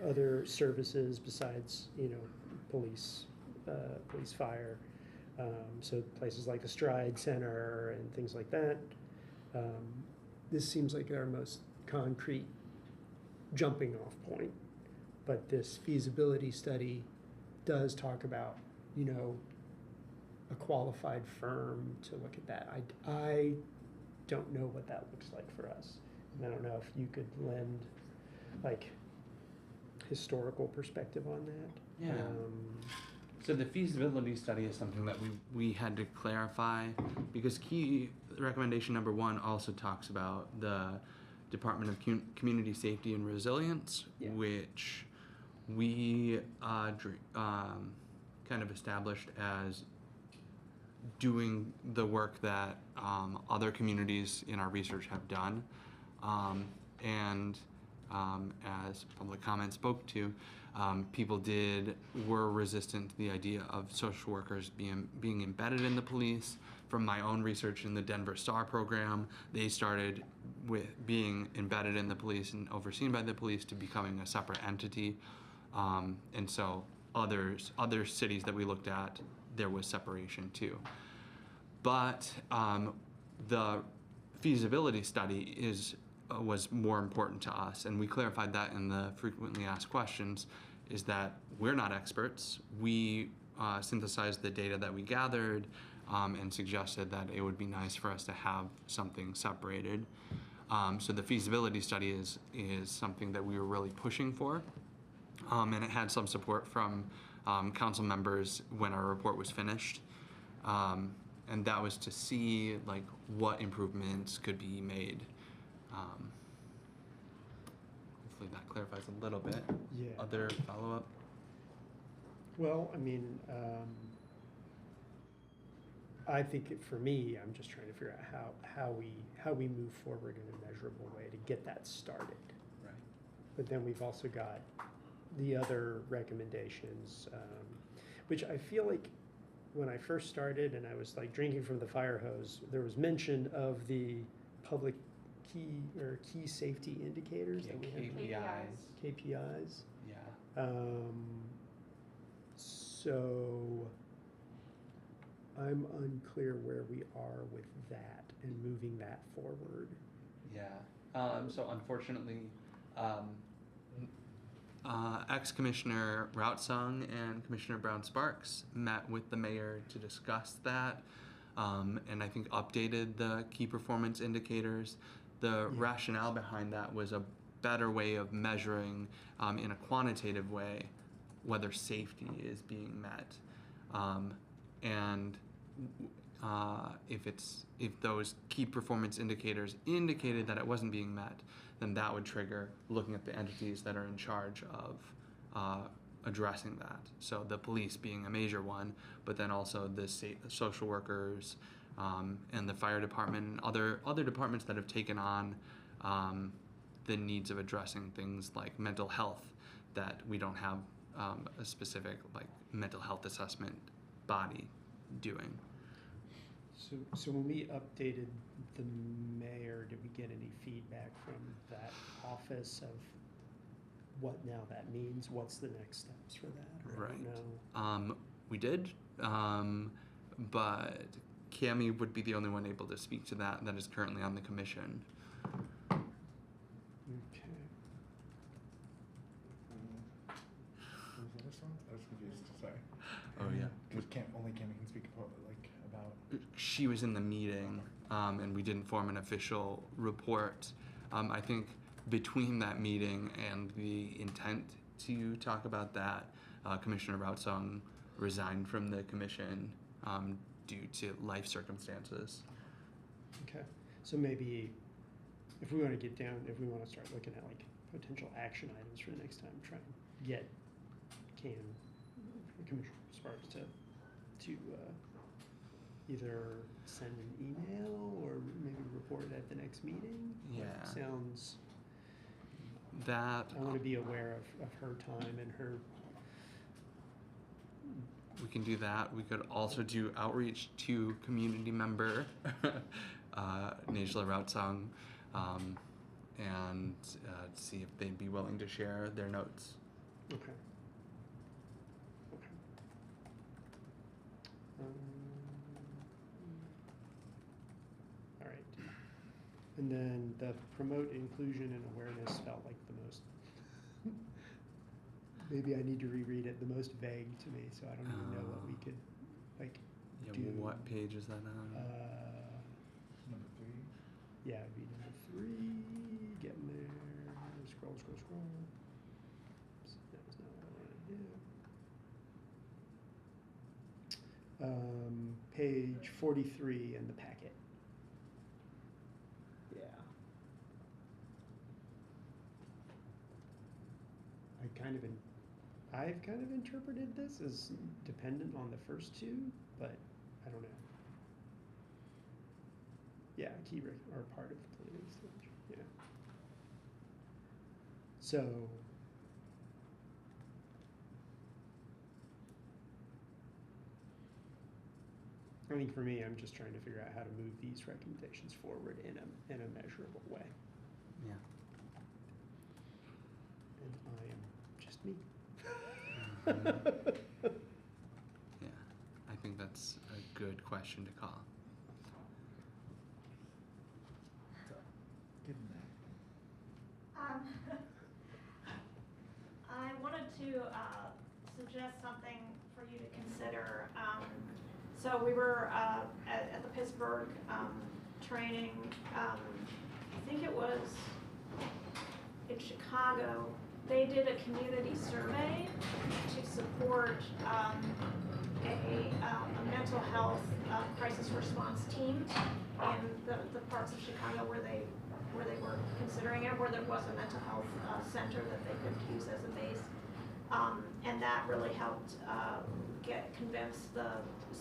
other services besides police, fire. So places like the Stride Center and things like that. This seems like our most concrete jumping off point, but this feasibility study does talk about a qualified firm to look at that. I don't know what that looks like for us, and I don't know if you could lend like historical perspective on that. Yeah. So the feasibility study is something that we had to clarify, because key recommendation number 1 also talks about the Department of Community Safety and Resilience, Yeah. which we kind of established as doing the work that other communities in our research have done. And as public comment spoke to, people were resistant to the idea of social workers being embedded in the police. From my own research in the Denver STAR program, they started with being embedded in the police and overseen by the police to becoming a separate entity. And so other cities that we looked at, there was separation too. But the feasibility study was more important to us, and we clarified that in the frequently asked questions, is that we're not experts. We synthesized the data that we gathered and suggested that it would be nice for us to have something separated. So the feasibility study is something that we were really pushing for, and it had some support from council members when our report was finished. And that was to see like what improvements could be made. Hopefully that clarifies a little bit. Yeah. Other follow-up? Well, I mean, I think for me, I'm just trying to figure out how we move forward in a measurable way to get that started. Right. But then we've also got the other recommendations, which I feel like when I first started and I was like drinking from the fire hose, there was mention of the public key safety indicators that we have. KPIs. Yeah. So I'm unclear where we are with that and moving that forward. Yeah. So unfortunately, ex-Commissioner Routsung and Commissioner Brown-Sparks met with the mayor to discuss that, and I think updated the key performance indicators. The rationale behind that was a better way of measuring in a quantitative way whether safety is being met, and if those key performance indicators indicated that it wasn't being met, then that would trigger looking at the entities that are in charge of addressing that. So the police being a major one, but then also the social workers and the fire department and other departments that have taken on the needs of addressing things like mental health, that we don't have a specific like mental health assessment body doing. So when we updated the mayor, did we get any feedback from that office of what now that means? What's the next steps for that? Or I don't know. We did, but Cami would be the only one able to speak to that is currently on the commission. Okay. What was the other song? I was confused. Sorry. Oh yeah. Because only Cammy can speak about She was in the meeting, and we didn't form an official report. I think between that meeting and the intent to talk about that, Commissioner Routsung resigned from the commission due to life circumstances. Okay. So maybe if we want to start looking at like potential action items for the next time, try and get Commissioner Sparks to either send an email or next meeting? Yeah. Sounds, That, I want to be aware of her time and her, we can do that. We could also do outreach to community member Najla Routsong, and see if they'd be willing to share their notes. okay. Okay. All right. And then the promote inclusion and awareness felt like the most, maybe I need to reread it, the most vague to me, so I don't even know what we could, like, Yeah, do. what page is that on? Number 3. Yeah, it'd be number 3, getting there, scroll. Oops, that was not what I wanted to do. Page 43 in the packet. Yeah. I've kind of interpreted this as dependent on the first two, but I don't know. Yeah, key are part of the planning stage. Yeah. So. I think for me, I'm just trying to figure out how to move these recommendations forward in a measurable way. Yeah. And I am just me. Yeah, I think that's a good question to call. Give them that. I wanted to suggest something for you to consider. So we were at the Pittsburgh training, I think it was in Chicago. They did a community survey to support a mental health crisis response team in the parts of Chicago where they were considering it, where there was a mental health center that they could use as a base. And that really helped convince the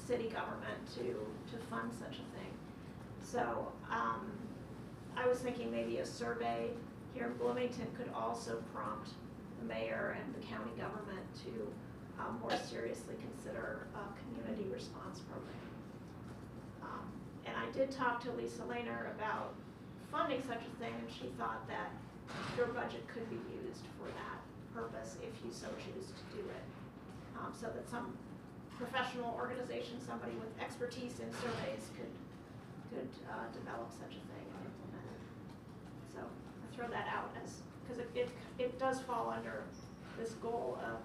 city government to fund such a thing. So I was thinking maybe a survey here in Bloomington could also prompt the mayor and the county government to more seriously consider a community response program. And I did talk to Lisa Lehner about funding such a thing, and she thought that your budget could be used for that purpose if you so choose to do it. So that some professional organization, somebody with expertise in surveys could develop such a thing and implement it. So I throw that out as, because it does fall under this goal of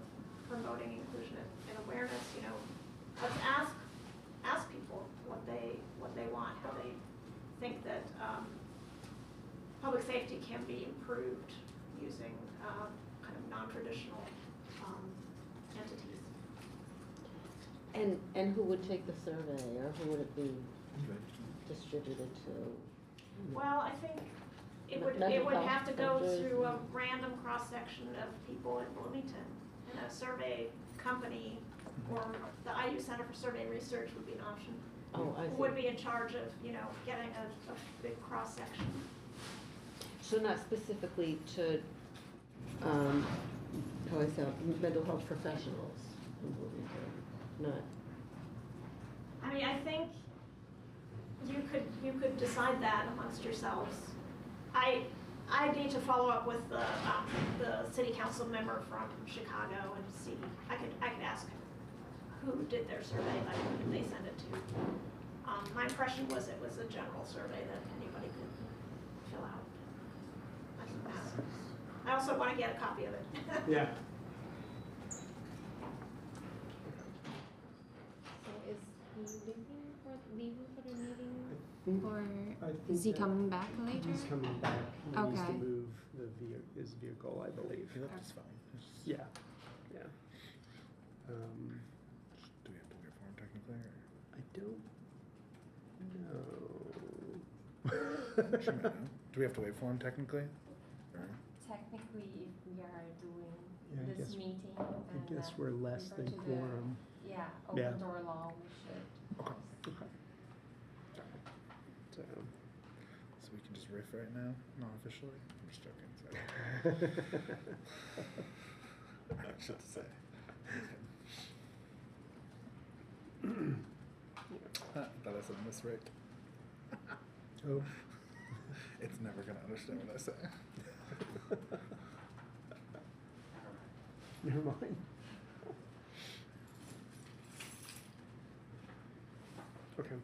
promoting inclusion and awareness. You know, let's ask people what they want, how they think that public safety can be improved using kind of non-traditional entities. And who would take the survey, or who would it be distributed to? Well, I think it would Mental health have to go centers through a and- random cross-section of people in Bloomington. And a survey company or the IU Center for Survey and Research would be an option. Oh, I see. Would be in charge of, getting a big cross-section. So not specifically to, how I say, mental health professionals in Bloomington, not. I mean, I think you could decide that amongst yourselves. I need to follow up with the city council member from Chicago and see. I could ask who did their survey, like who did they send it to. My impression was it was a general survey that anybody could fill out. I can ask. I also want to get a copy of it. Yeah. So is he leaving for the meeting, or I think is he that coming back later? He's coming back. He needs to Okay. move his vehicle, I believe. He left is fine. It's just- Yeah. Yeah. Do we have to wait for him technically? Or? I don't know. She might know. Do we have to wait for him technically? Or? Technically, if we are doing Yeah, I this guess- meeting I and guess we're less refer than to the- quorum. Yeah, Yeah. open door law, we should. Okay. Okay. So, So we can just riff right now, not officially. I'm just joking. Sorry. I have shit to say. Thought I said Miss Rick. Oh. It's never gonna understand what I say. Never mind. Okay.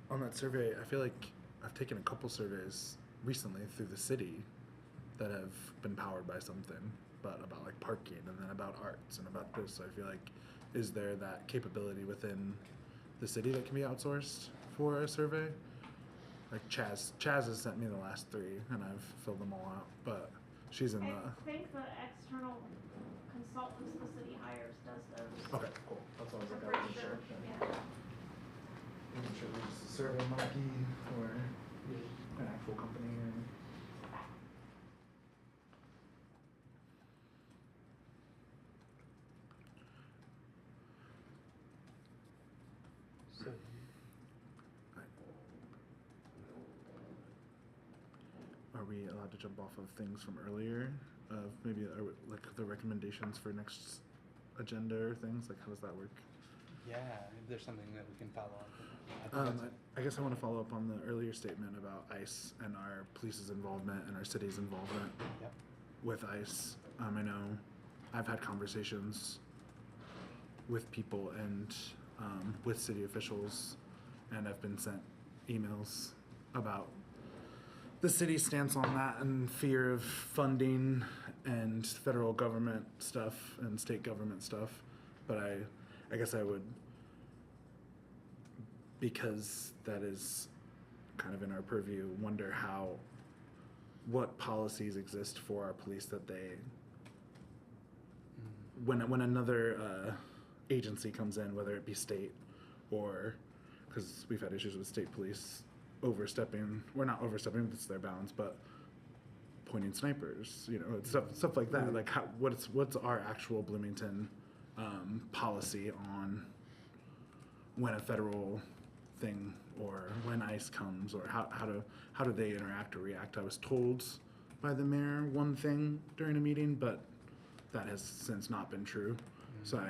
On that survey, I feel like I've taken a couple surveys recently through the city that have been powered by something, but about like parking and then about arts and about this. So I feel like, is there that capability within the city that can be outsourced for a survey? Like Chaz has sent me the last 3 and I've filled them all out, but she's in I the. think the external consultants the city hires does those. Okay, cool. That's all I was I'm like, I pretty wasn't sure, sure. yeah. I wasn't sure if it was a survey monkey or an actual company or. So, Are we allowed to jump off of things from earlier? Of maybe like the recommendations for next agenda or things? Like, how does that work? Yeah, if there's something that we can follow up with. I guess I want to follow up on the earlier statement about ICE and our police's involvement and our city's involvement Yep. with ICE. I know I've had conversations with people and with city officials, and I've been sent emails about the city's stance on that and fear of funding and federal government stuff and state government stuff. But I guess I would, because that is kind of in our purview, wonder what policies exist for our police that they, when another agency comes in, whether it be state or, because we've had issues with state police overstepping, we're not overstepping, it's their bounds, but pointing snipers, stuff like that. Like, what's our actual Bloomington policy on when a federal thing or when ICE comes, or how do they interact or react? I was told by the mayor one thing during a meeting, but that has since not been true. So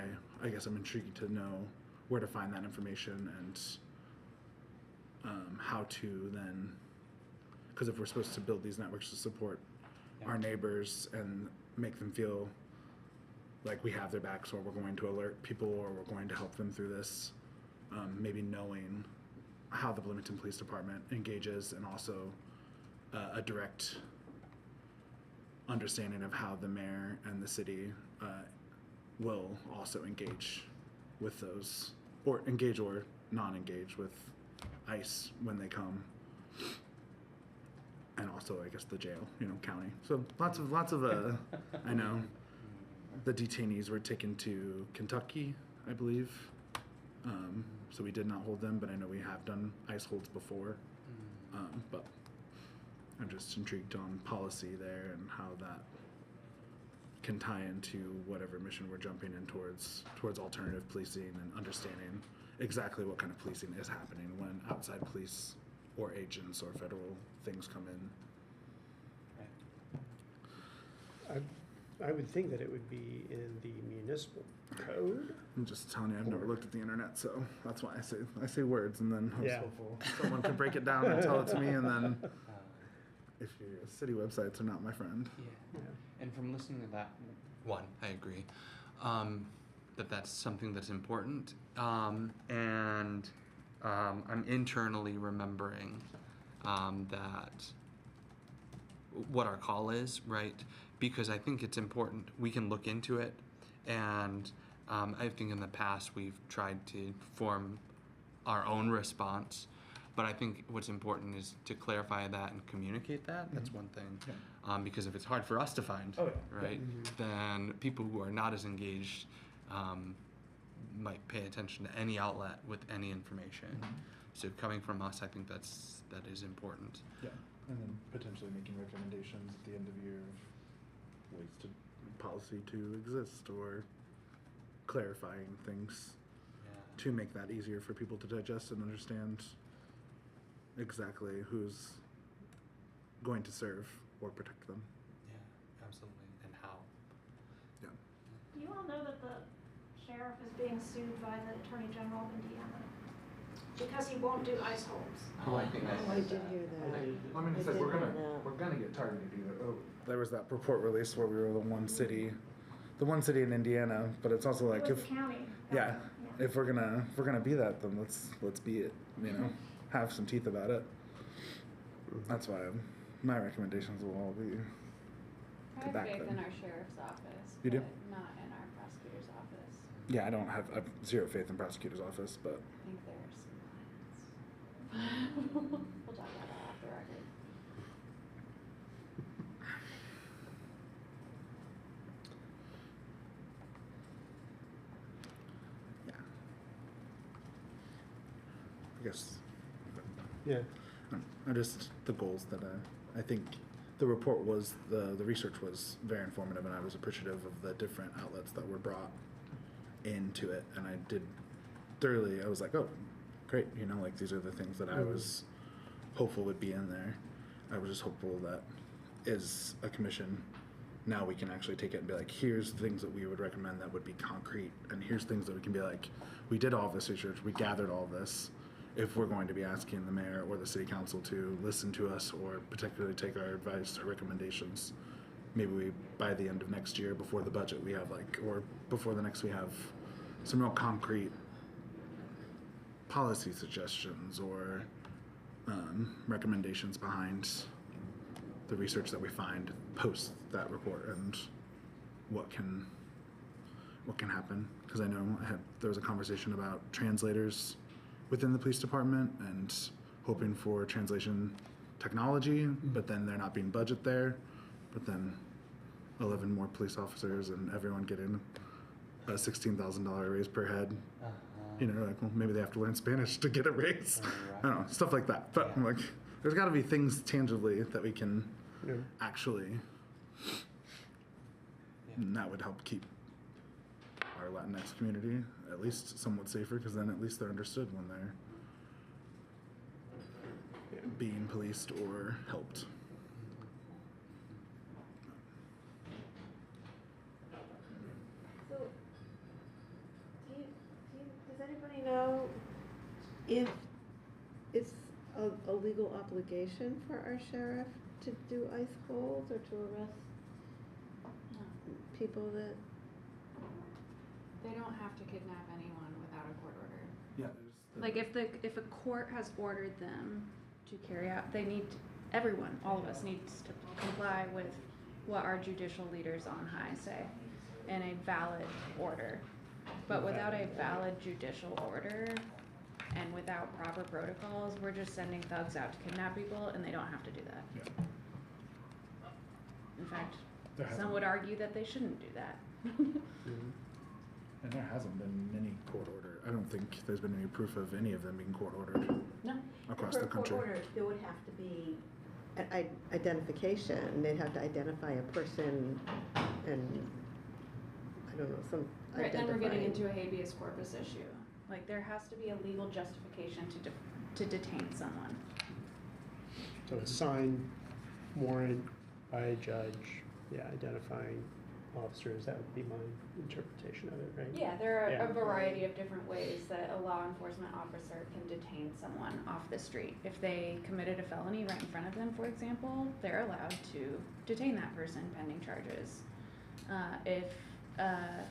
I guess I'm intrigued to know where to find that information and how to then, because if we're supposed to build these networks to support our neighbors and make them feel like we have their backs, or we're going to alert people, or we're going to help them through this, maybe knowing how the Bloomington Police Department engages, and also a direct understanding of how the mayor and the city will also engage with those, or engage or non-engage with ICE when they come, and also I guess the jail, county. So lots of I know the detainees were taken to Kentucky, I believe. So we did not hold them, but I know we have done ICE holds before. But I'm just intrigued on policy there and how that can tie into whatever mission we're jumping in towards alternative policing, and understanding exactly what kind of policing is happening when outside police or agents or federal things come in. I would think that it would be in the municipal code. I'm just telling you, I've never looked at the internet, so that's why I say words, and then Yeah. hopeful someone can break it down and tell it to me, and then if your city websites are not my friend. Yeah. And from listening to that one, I agree that's something that's important. And I'm internally remembering that what our call is, right? Because I think it's important. We can look into it, and I think in the past we've tried to form our own response. But I think what's important is to clarify that and communicate that. That's one thing. Yeah. Because if it's hard for us to find, right, then people who are not as engaged might pay attention to any outlet with any information. So coming from us, I think that is important. Yeah, and then potentially making recommendations at the end of year of ways to policy to exist, or clarifying things to make that easier for people to digest and understand exactly who's going to serve or protect them. Yeah, absolutely. And how? Yeah. You all know that the sheriff is being sued by the Attorney General of Indiana because he won't do ICE holds. Oh, I think I did hear that. I mean, I he said did we're hear gonna that. get targeted either. Oh, there was that report release where we were the one city in Indiana, but it's also like It was if the county. yeah, if we're gonna be that, then let's be it. You know, have some teeth about it. That's why my recommendations will all be I to have back faith them. in our sheriff's office, You do? but not in our prosecutor's office. Yeah, I have zero faith in prosecutor's office, but I think there's some plans. We'll talk about that off the record. yeah, I guess. Yeah. I just the goals that I think the report was the research was very informative, and I was appreciative of the different outlets that were brought into it, and I did thoroughly. I was like, oh, great, you know, like these are the things that I was hopeful would be in there. I was just hopeful that as a commission, now we can actually take it and be like, here's things that we would recommend that would be concrete, and here's things that we can be like, we did all this research, we gathered all this. If we're going to be asking the mayor or the city council to listen to us or particularly take our advice or recommendations, maybe we, by the end of next year, before the budget, we have like, or before the next, we have some real concrete policy suggestions or recommendations behind the research that we find post that report and what can happen. Because I know there was a conversation about translators within the police department and hoping for translation technology, but then there not being budget there, but then 11 more police officers and everyone getting a $16,000 raise per head. You know, like, well, maybe they have to learn Spanish to get a raise. I don't know, stuff like that. But I'm like, there's got to be things tangibly that we can actually, and that would help keep our Latinx community at least somewhat safer, because then at least they're understood when they're being policed or helped. So, does anybody know if it's a legal obligation for our sheriff to do ICE holds or to arrest people that? They don't have to kidnap anyone without a court order. Yeah. Like if a court has ordered them to carry out, everyone, all of us needs to comply with what our judicial leaders on high say in a valid order. But without a valid judicial order and without proper protocols, we're just sending thugs out to kidnap people, and they don't have to do that. Yeah. In fact, There hasn't some would been. argue that they shouldn't do that. And there hasn't been many court order. I don't think there's been any proof of any of them being court ordered No. across For the a court country. order, there would have to be an identification. They'd have to identify a person and, I don't know, some Right, then we're getting identifying. into a habeas corpus issue. Like, there has to be a legal justification to detain someone. So a signed warrant by a judge, identifying officers, that would be my interpretation of it, right? Yeah, there are Yeah. a variety of different ways that a law enforcement officer can detain someone off the street. If they committed a felony right in front of them, for example, they're allowed to detain that person pending charges. If a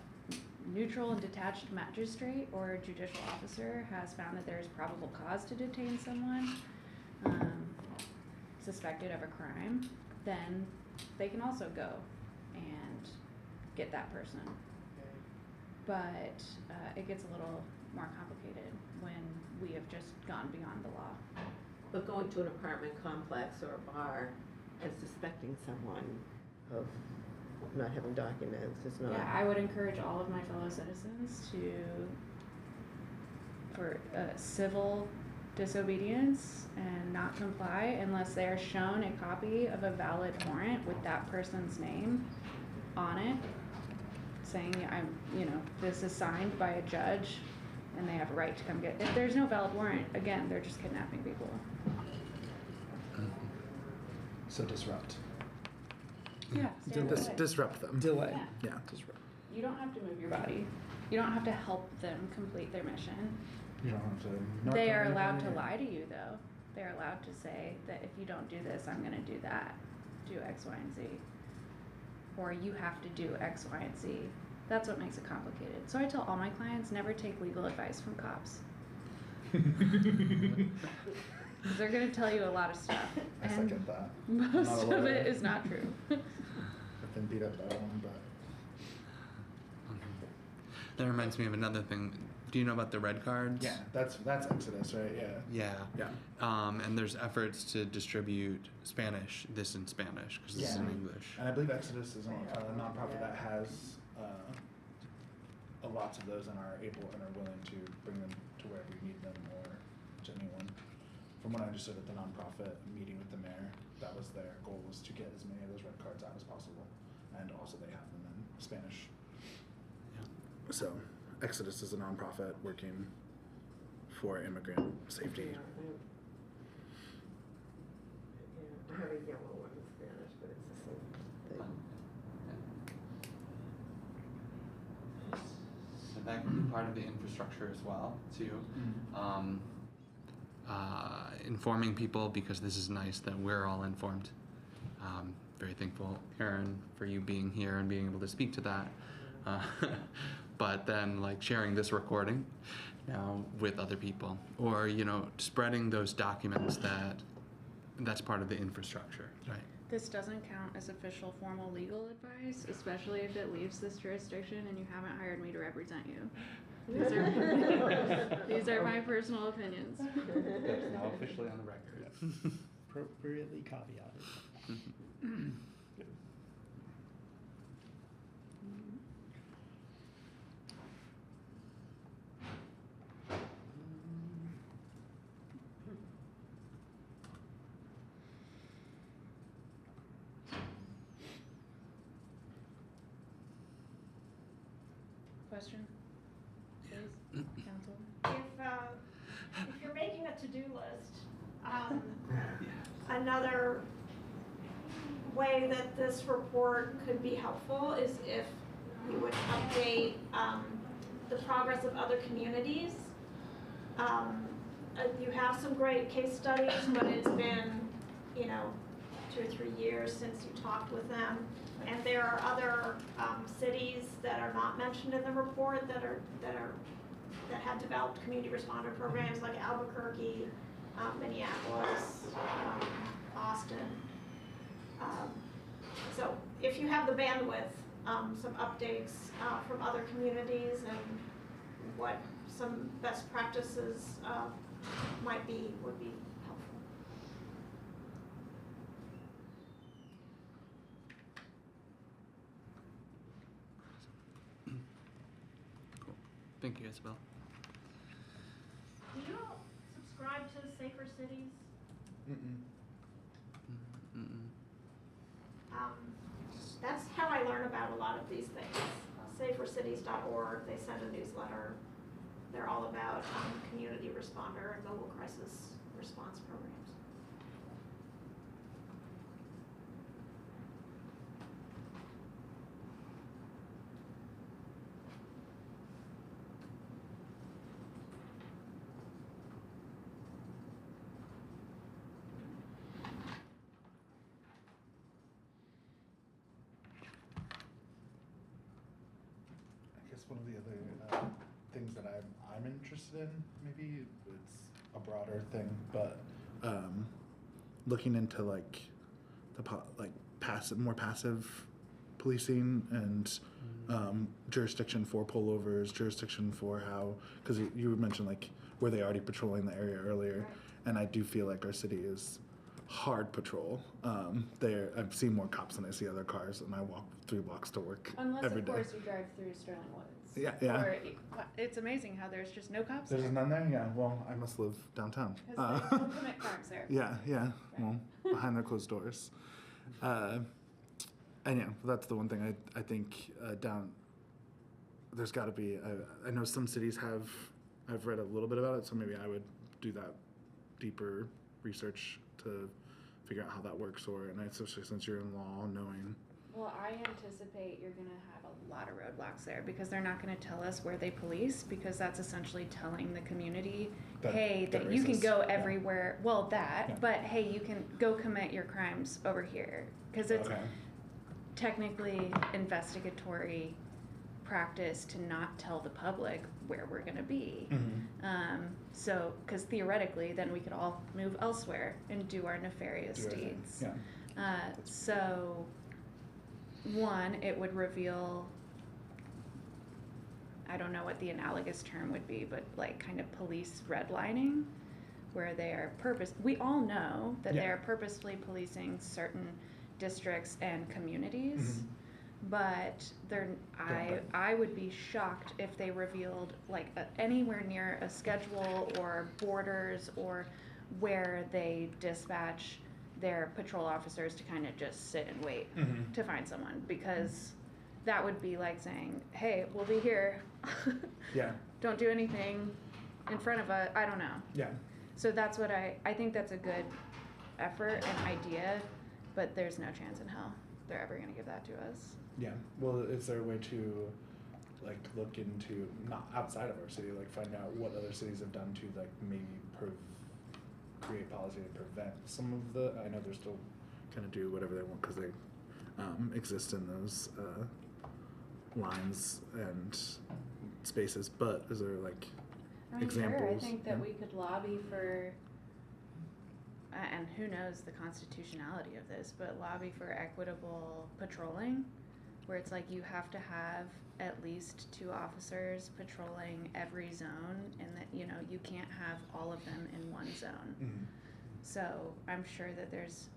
neutral and detached magistrate or judicial officer has found that there is probable cause to detain someone suspected of a crime, then they can also go and get that person. But it gets a little more complicated when we have just gone beyond the law. But going to an apartment complex or a bar and suspecting someone of not having documents is not. Yeah, I would encourage all of my fellow citizens for civil disobedience and not comply unless they are shown a copy of a valid warrant with that person's name on it, saying this is signed by a judge and they have a right to come get it. If there's no valid warrant, again, they're just kidnapping people. So disrupt. Yeah. stand Dis- away. disrupt them. Delay. Yeah. Yeah. Disrupt. You don't have to move your body. You don't have to help them complete their mission. You don't have to. They are allowed to lie to you, though. They're allowed to say that if you don't do this, I'm gonna do that, do X, Y, and Z. Or you have to do X, Y, and Z. That's what makes it complicated. So I tell all my clients, never take legal advice from cops. Because they're gonna tell you a lot of stuff. I And second that. most Not a of lawyer. it is not true. I've been beat up by one, but That reminds me of another thing. Do you know about the red cards? yeah, that's Exodus, right? Yeah. Yeah. Yeah. And there's efforts to distribute this in Spanish, because this is in Yeah. English. And I believe Exodus is a nonprofit that has lots of those and are able and are willing to bring them to wherever you need them or to anyone. From what I understood at the nonprofit meeting with the mayor, that was their goal, was to get as many of those red cards out as possible. And also they have them in Spanish. Yeah. So Exodus is a nonprofit working for immigrant safety. Yeah, I have a yellow one in Spanish, but it's the same thing. So that can be part of the infrastructure as well, too. Informing people, because this is nice that we're all informed. Very thankful, Aaron, for you being here and being able to speak to that. But then, like, sharing this recording now with other people, or spreading those documents that's part of the infrastructure, right? This doesn't count as official formal legal advice, especially if it leaves this jurisdiction and you haven't hired me to represent you. These are my personal opinions. That's now officially on the record. Appropriately caveated. Question, please, counsel. If you're making a to-do list, another way that this report could be helpful is if you would update the progress of other communities. You have some great case studies, but it's been, 2 or 3 years since you talked with them. And there are other cities that are not mentioned in the report that have developed community responder programs, like Albuquerque, Minneapolis, Austin. So if you have the bandwidth, some updates from other communities and what some best practices might be, would be helpful. Cool. Thank you, Isabel. Do you subscribe to Safer Cities? That's how I learn about a lot of these things. Safercities.org, they send a newsletter. They're all about community responder and mobile crisis response programs. I guess one of the other things that I'm interested in, maybe it's a broader thing, but looking into more passive policing and jurisdiction for pullovers, jurisdiction for how, because you mentioned were they already patrolling the area earlier, Right. and I do feel like our city is hard patrol. I've seen more cops than I see other cars, and I walk 3 blocks to work Unless, every of day. course, you drive through Sterling Woods. Yeah, yeah. Or, it's amazing how there's just no cops There's there. none there? Yeah, well, I must live downtown. Because they don't commit crimes there. Yeah, yeah, Right. well, behind their closed doors. And yeah, that's the one thing I think there's got to be, I know some cities I've read a little bit about it, so maybe I would do that deeper research to figure out how that works, and especially since you're in law, knowing. Well, I anticipate you're gonna have a lot of roadblocks there because they're not gonna tell us where they police, because that's essentially telling the community, hey, that you can racist. go Yeah. everywhere. Well, that, Yeah. but hey, you can go commit your crimes over here, because it's Okay. technically investigatory practice to not tell the public where we're gonna be. So, because theoretically, then we could all move elsewhere and do our nefarious deeds. Yeah. So, one, it would reveal, I don't know what the analogous term would be, but like kind of police redlining, where they are we all know that they Yeah. are purposefully policing certain districts and communities. Mhm. But I would be shocked if they revealed like anywhere near a schedule or borders or where they dispatch their patrol officers to kind of just sit and wait Mhm. to find someone, because that would be like saying, hey, we'll be here. Yeah. Don't do anything in front of us. I don't know. Yeah. So that's what I think that's a good effort and idea, but there's no chance in hell they're ever going to give that to us. Yeah. Well, is there a way to like look into, not outside of our city, like find out what other cities have done to like maybe create policy to prevent some of the, I know they're still kind of do whatever they want because they exist in those lines and spaces, but is there like examples? Sure. I think that Yeah. we could lobby for, and who knows the constitutionality of this, but lobby for equitable patrolling, where it's like you have to have at least 2 officers patrolling every zone, and that, you know, you can't have all of them in one zone. Mhm. So I'm sure that there's,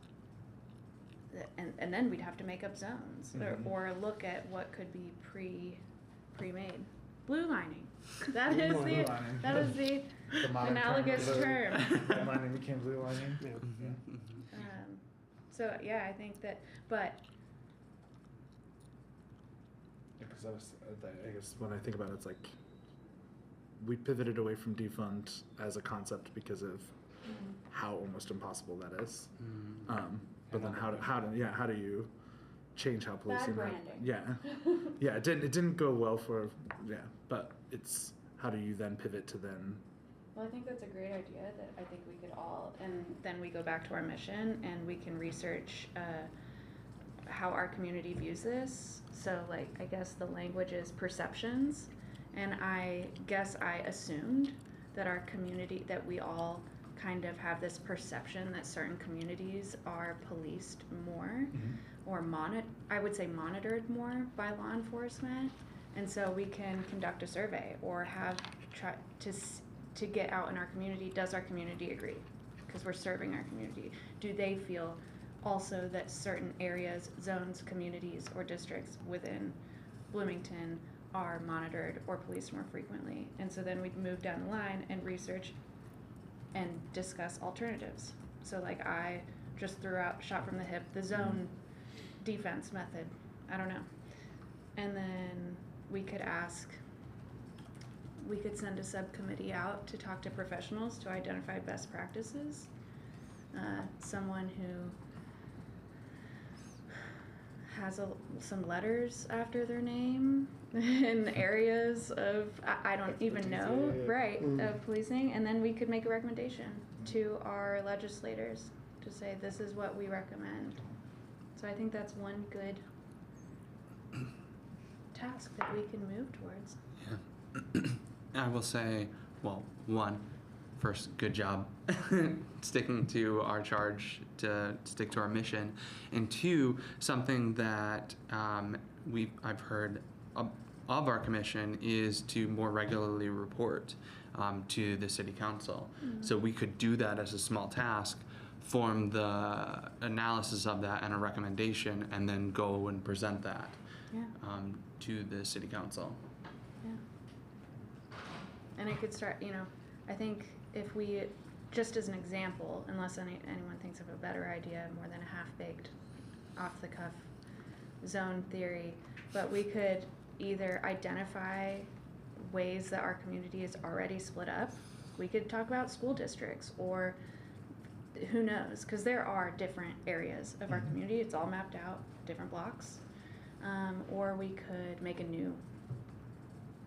and then we'd have to make up zones, Mhm. or look at what could be pre-made. Blue lining. That Blue is lining. the, Blue lining. that is the The modern analogous of term. Red lining became blue lining. Yeah. Yeah. So yeah, I think that, but Because I guess when I think about it, it's like we pivoted away from defund as a concept because of how almost impossible that is. But then how do you change how policing? bad branding. Yeah, it didn't go well for but it's how do you then pivot to then? Well, I think that's a great idea that I think we could all, and then we go back to our mission and we can research how our community views this. So like, I guess the language is perceptions, and I guess I assumed that our community, that we all kind of have this perception that certain communities are policed more or I would say monitored more by law enforcement. And so we can conduct a survey or try to get out in our community. Does our community agree? Because we're serving our community. Do they feel also that certain areas, zones, communities, or districts within Bloomington are monitored or policed more frequently? And so then we'd move down the line and research and discuss alternatives. So like I just threw out, shot from the hip, the zone defense method. I don't know. And then we could send a subcommittee out to talk to professionals to identify best practices. Someone who has some letters after their name in areas of, I don't even know, right, of policing. And then we could make a recommendation to our legislators to say, this is what we recommend. So I think that's one good task that we can move towards. Yeah. I will say, well, first, good job sticking to our charge to stick to our mission, and 2, something that I've heard of our commission is to more regularly report to the city council. So we could do that as a small task, form the analysis of that and a recommendation, and then go and present that to the city council. Yeah. And it could start, I think if we, just as an example, unless anyone thinks of a better idea, more than a half-baked, off-the-cuff zone theory, but we could either identify ways that our community is already split up. We could talk about school districts or who knows? Because there are different areas of our community. It's all mapped out, different blocks. Or we could make a new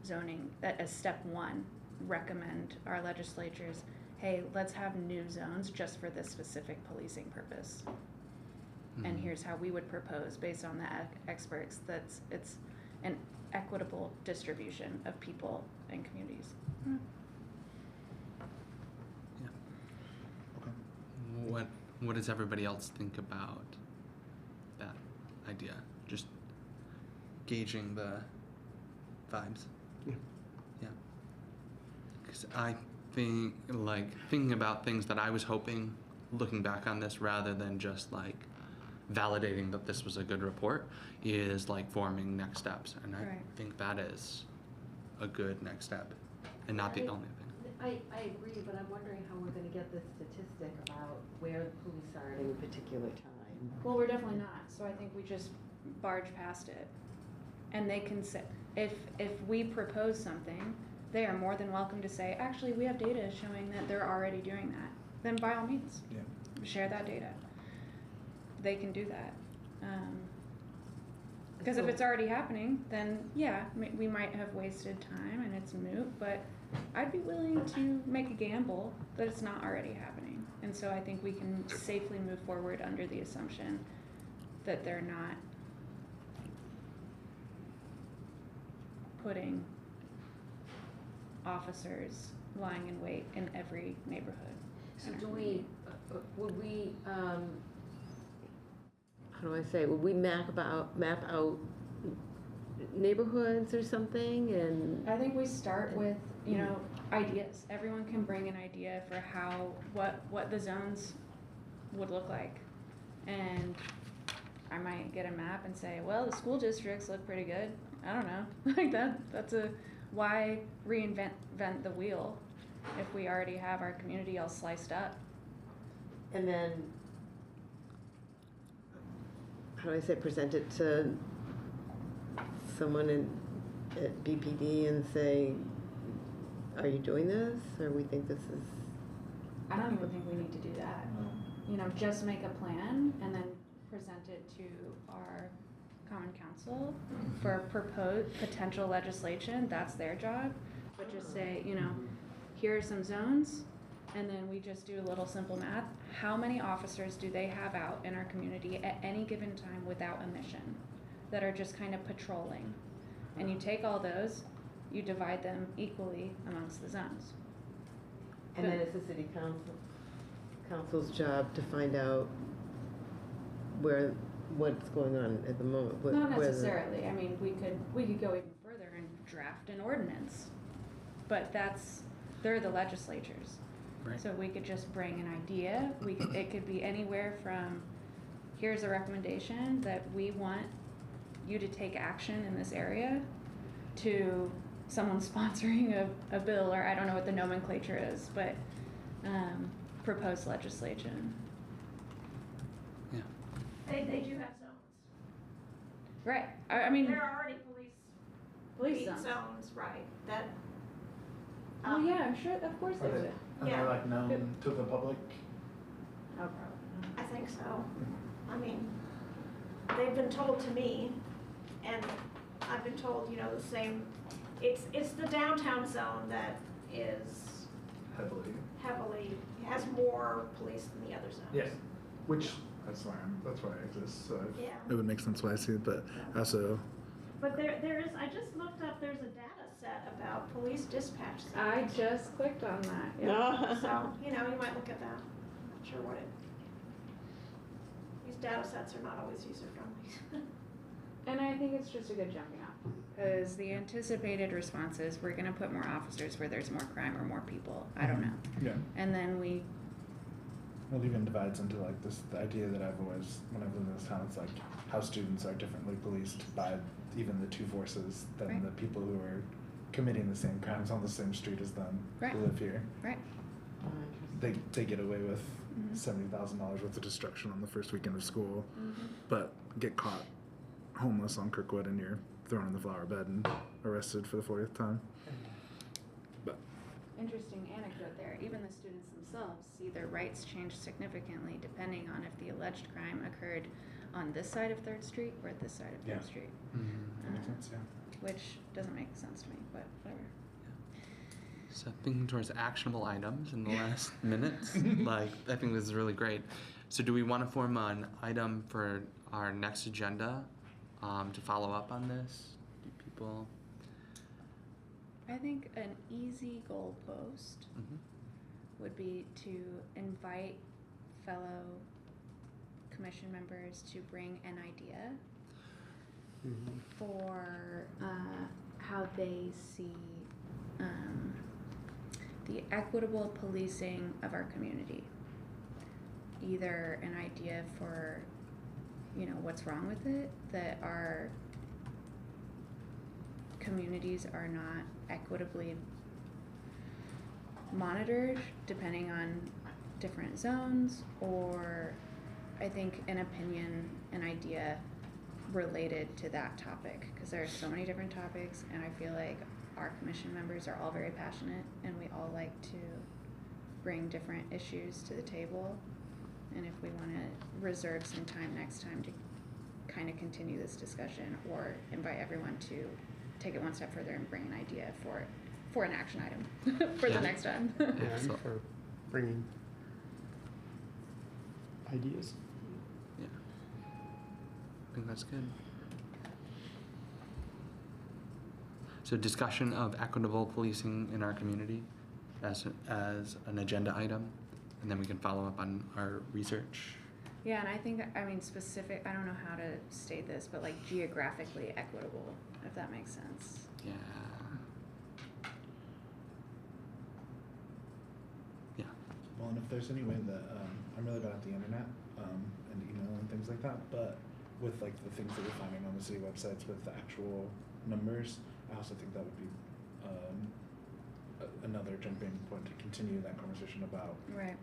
zoning that as step one, recommend our legislatures, hey, let's have new zones just for this specific policing purpose. And here's how we would propose based on the experts it's an equitable distribution of people and communities. Yeah. Okay. What does everybody else think about that idea? Just gauging the vibes. Yeah. Yeah. Because I think, like, thinking about things that I was hoping, looking back on this, rather than just like validating that this was a good report, is like forming next steps, and I Right. think that is a good next step, and not the only thing. I agree, but I'm wondering how we're gonna get the statistic about where the police are at any particular time. Well, we're definitely not, so I think we just barge past it. And they can say, if we propose something, they are more than welcome to say, actually, we have data showing that they're already doing that. Then by all means, Yeah. share that data. They can do that. Because if So- it's already happening, then yeah, we might have wasted time and it's moot, but I'd be willing to make a gamble that it's not already happening. And so I think we can safely move forward under the assumption that they're not putting officers lying in wait in every neighborhood. So in our do community. would we, How do I say, would we map out neighborhoods or something and? I think we start with, ideas. Everyone can bring an idea for what the zones would look like. And I might get a map and say, well, the school districts look pretty good. I don't know. Like that's why reinvent the wheel if we already have our community all sliced up. And then, how do I say, present it to someone at BPD and say, are you doing this, or we think this is? I don't even think we need to do that. Just make a plan and then present it to our common council for proposed potential legislation. That's their job. But just say, here are some zones, and then we just do a little simple math. How many officers do they have out in our community at any given time without a mission that are just kind of patrolling? And you take all those, you divide them equally amongst the zones. And then it's the city council's job to find out what's going on at the moment. Not necessarily. I mean, we could go even further and draft an ordinance, but they're the legislatures. Right. So we could just bring an idea. It could be anywhere from, here's a recommendation that we want you to take action in this area, to someone sponsoring a bill, or I don't know what the nomenclature is, but proposed legislation. Yeah. They do have zones. Right. I mean, There are already police zones. zones, right, that. Oh yeah, I'm sure. Of course they would. And Yeah. they're like known to the public. Oh, probably. I think so. I mean, they've been told to me, and I've been told, the same. It's the downtown zone that is Heavily. has more police than the other zones. Yes. Which that's why it exists. So Yeah. it would make sense why I see it, but also But there is, I just looked up, there's a data set about police dispatch zones. I just clicked on that. Yeah. So, you might look at that. Not sure what these data sets are not always user friendly. And I think it's just a good jumping off, because the anticipated response is we're gonna put more officers where there's more crime or more people. I don't know. yeah. And then we, Well, it even divides into like the idea that I've always, when I've lived in this town, it's like how students are differently policed by even the two forces than Right. the people who are committing the same crimes on the same street as them Right. who live here. right. They get away with Mhm. $70,000 worth of destruction on the first weekend of school, Mhm. but get caught homeless on Kirkwood and you're thrown in the flower bed and arrested for the 40th time. But Interesting anecdote there. Even the students themselves see their rights change significantly depending on if the alleged crime occurred on this side of 3rd Street or this side of 3rd Yeah. Street. That makes sense, yeah. Which doesn't make sense to me, but whatever. So thinking towards actionable items in the last minutes, like I think this is really great. So do we want to form an item for our next agenda to follow up on this? Do people? I think an easy goalpost would be to invite fellow commission members to bring an idea for how they see the equitable policing of our community. Either an idea for, what's wrong with it, that our communities are not equitably monitored depending on different zones, or I think an opinion, an idea related to that topic, because there are so many different topics, and I feel like our commission members are all very passionate and we all like to bring different issues to the table. And if we want to reserve some time next time to kind of continue this discussion, or invite everyone to take it one step further and bring an idea for an action item for the next time. And for bringing ideas. Yeah, I think that's good. So discussion of equitable policing in our community as an agenda item, and then we can follow up on our research. Yeah, and I think, specific, I don't know how to state this, but like geographically equitable, if that makes sense. Yeah. Yeah. Well, and if there's any way that, I'm really bad at the internet, and email and things like that, but with like the things that we're finding on the city websites with the actual numbers, I also think that would be another jumping point to continue that conversation about Right.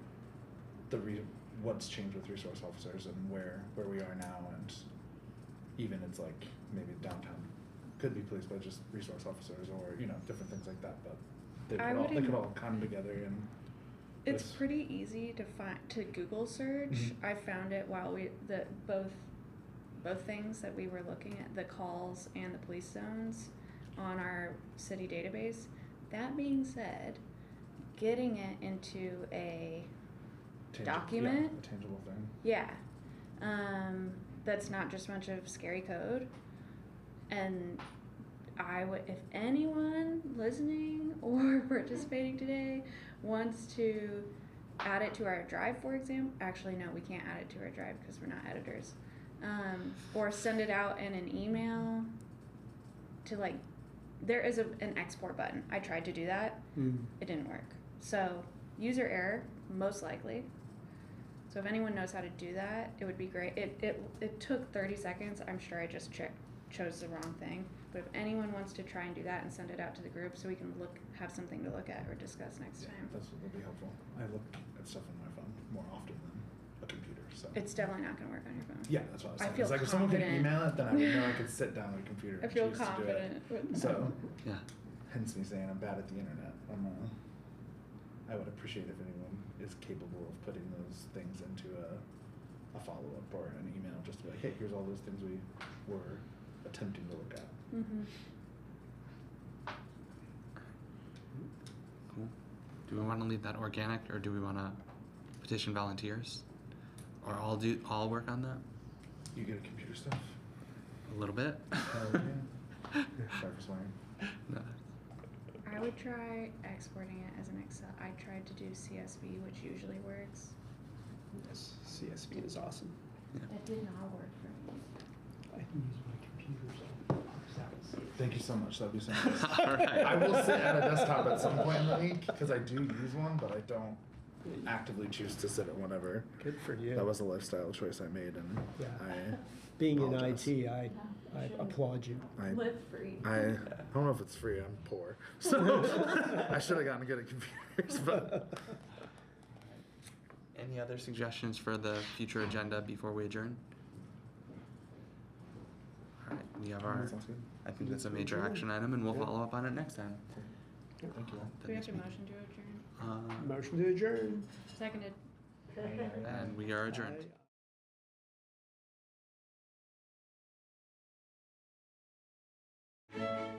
what's changed with resource officers and where we are now, and even it's like maybe downtown could be policed by just resource officers, or different things like that, but they could all come together and It's this. pretty easy to Google search. I found it while both things that we were looking at, the calls and the police zones on our city database. That being said, getting it into a document, a tangible thing. yeah, that's not just a bunch of scary code. And if anyone listening or participating today wants to add it to our drive, for example, actually no, we can't add it to our drive because we're not editors, or send it out in an email to there is an export button. I tried to do that. It didn't work. So user error, most likely. So if anyone knows how to do that, it would be great. It took 30 seconds. I'm sure I just chose the wrong thing. But if anyone wants to try and do that and send it out to the group so we can have something to look at or discuss next time. That would be helpful. I look at stuff on my phone more often than a computer, so. It's definitely not going to work on your phone. Yeah, that's what I was I saying. feel It's like if someone could confident. email it, then I would know I could sit down at a computer I and feel choose to do confident it. with that. So, Yeah. hence me saying I'm bad at the internet. I would appreciate if anyone is capable of putting those things into a follow-up or an email, just to be like, hey, here's all those things we were attempting to look at. Cool. Do we want to leave that organic, or do we want to petition volunteers, or all work on that? You get a computer stuff? A little bit. Hell yeah. Sorry for swearing. No. I would try exporting it as an Excel. I tried to do CSV, which usually works. Yes, CSV is awesome. That did not work for me. I can use my computer, so that was. Thank you so much. That'd be so nice. All right. I will sit at a desktop at some point in the week because I do use one, but I don't actively choose to sit at whatever. Good for you. That was a lifestyle choice I made, and Yeah. I Being in apologize. IT, I applaud you. Live free. I don't know if it's free. I'm poor, so I should have gotten good at computers. But Any other suggestions for the future agenda before we adjourn? All right, we have our. that sounds good. I think that's a major action item, and we'll Yeah. follow up on it next time. Thank you all. Do we have to motion to adjourn? Motion to adjourn. Seconded. And we are adjourned. Aye.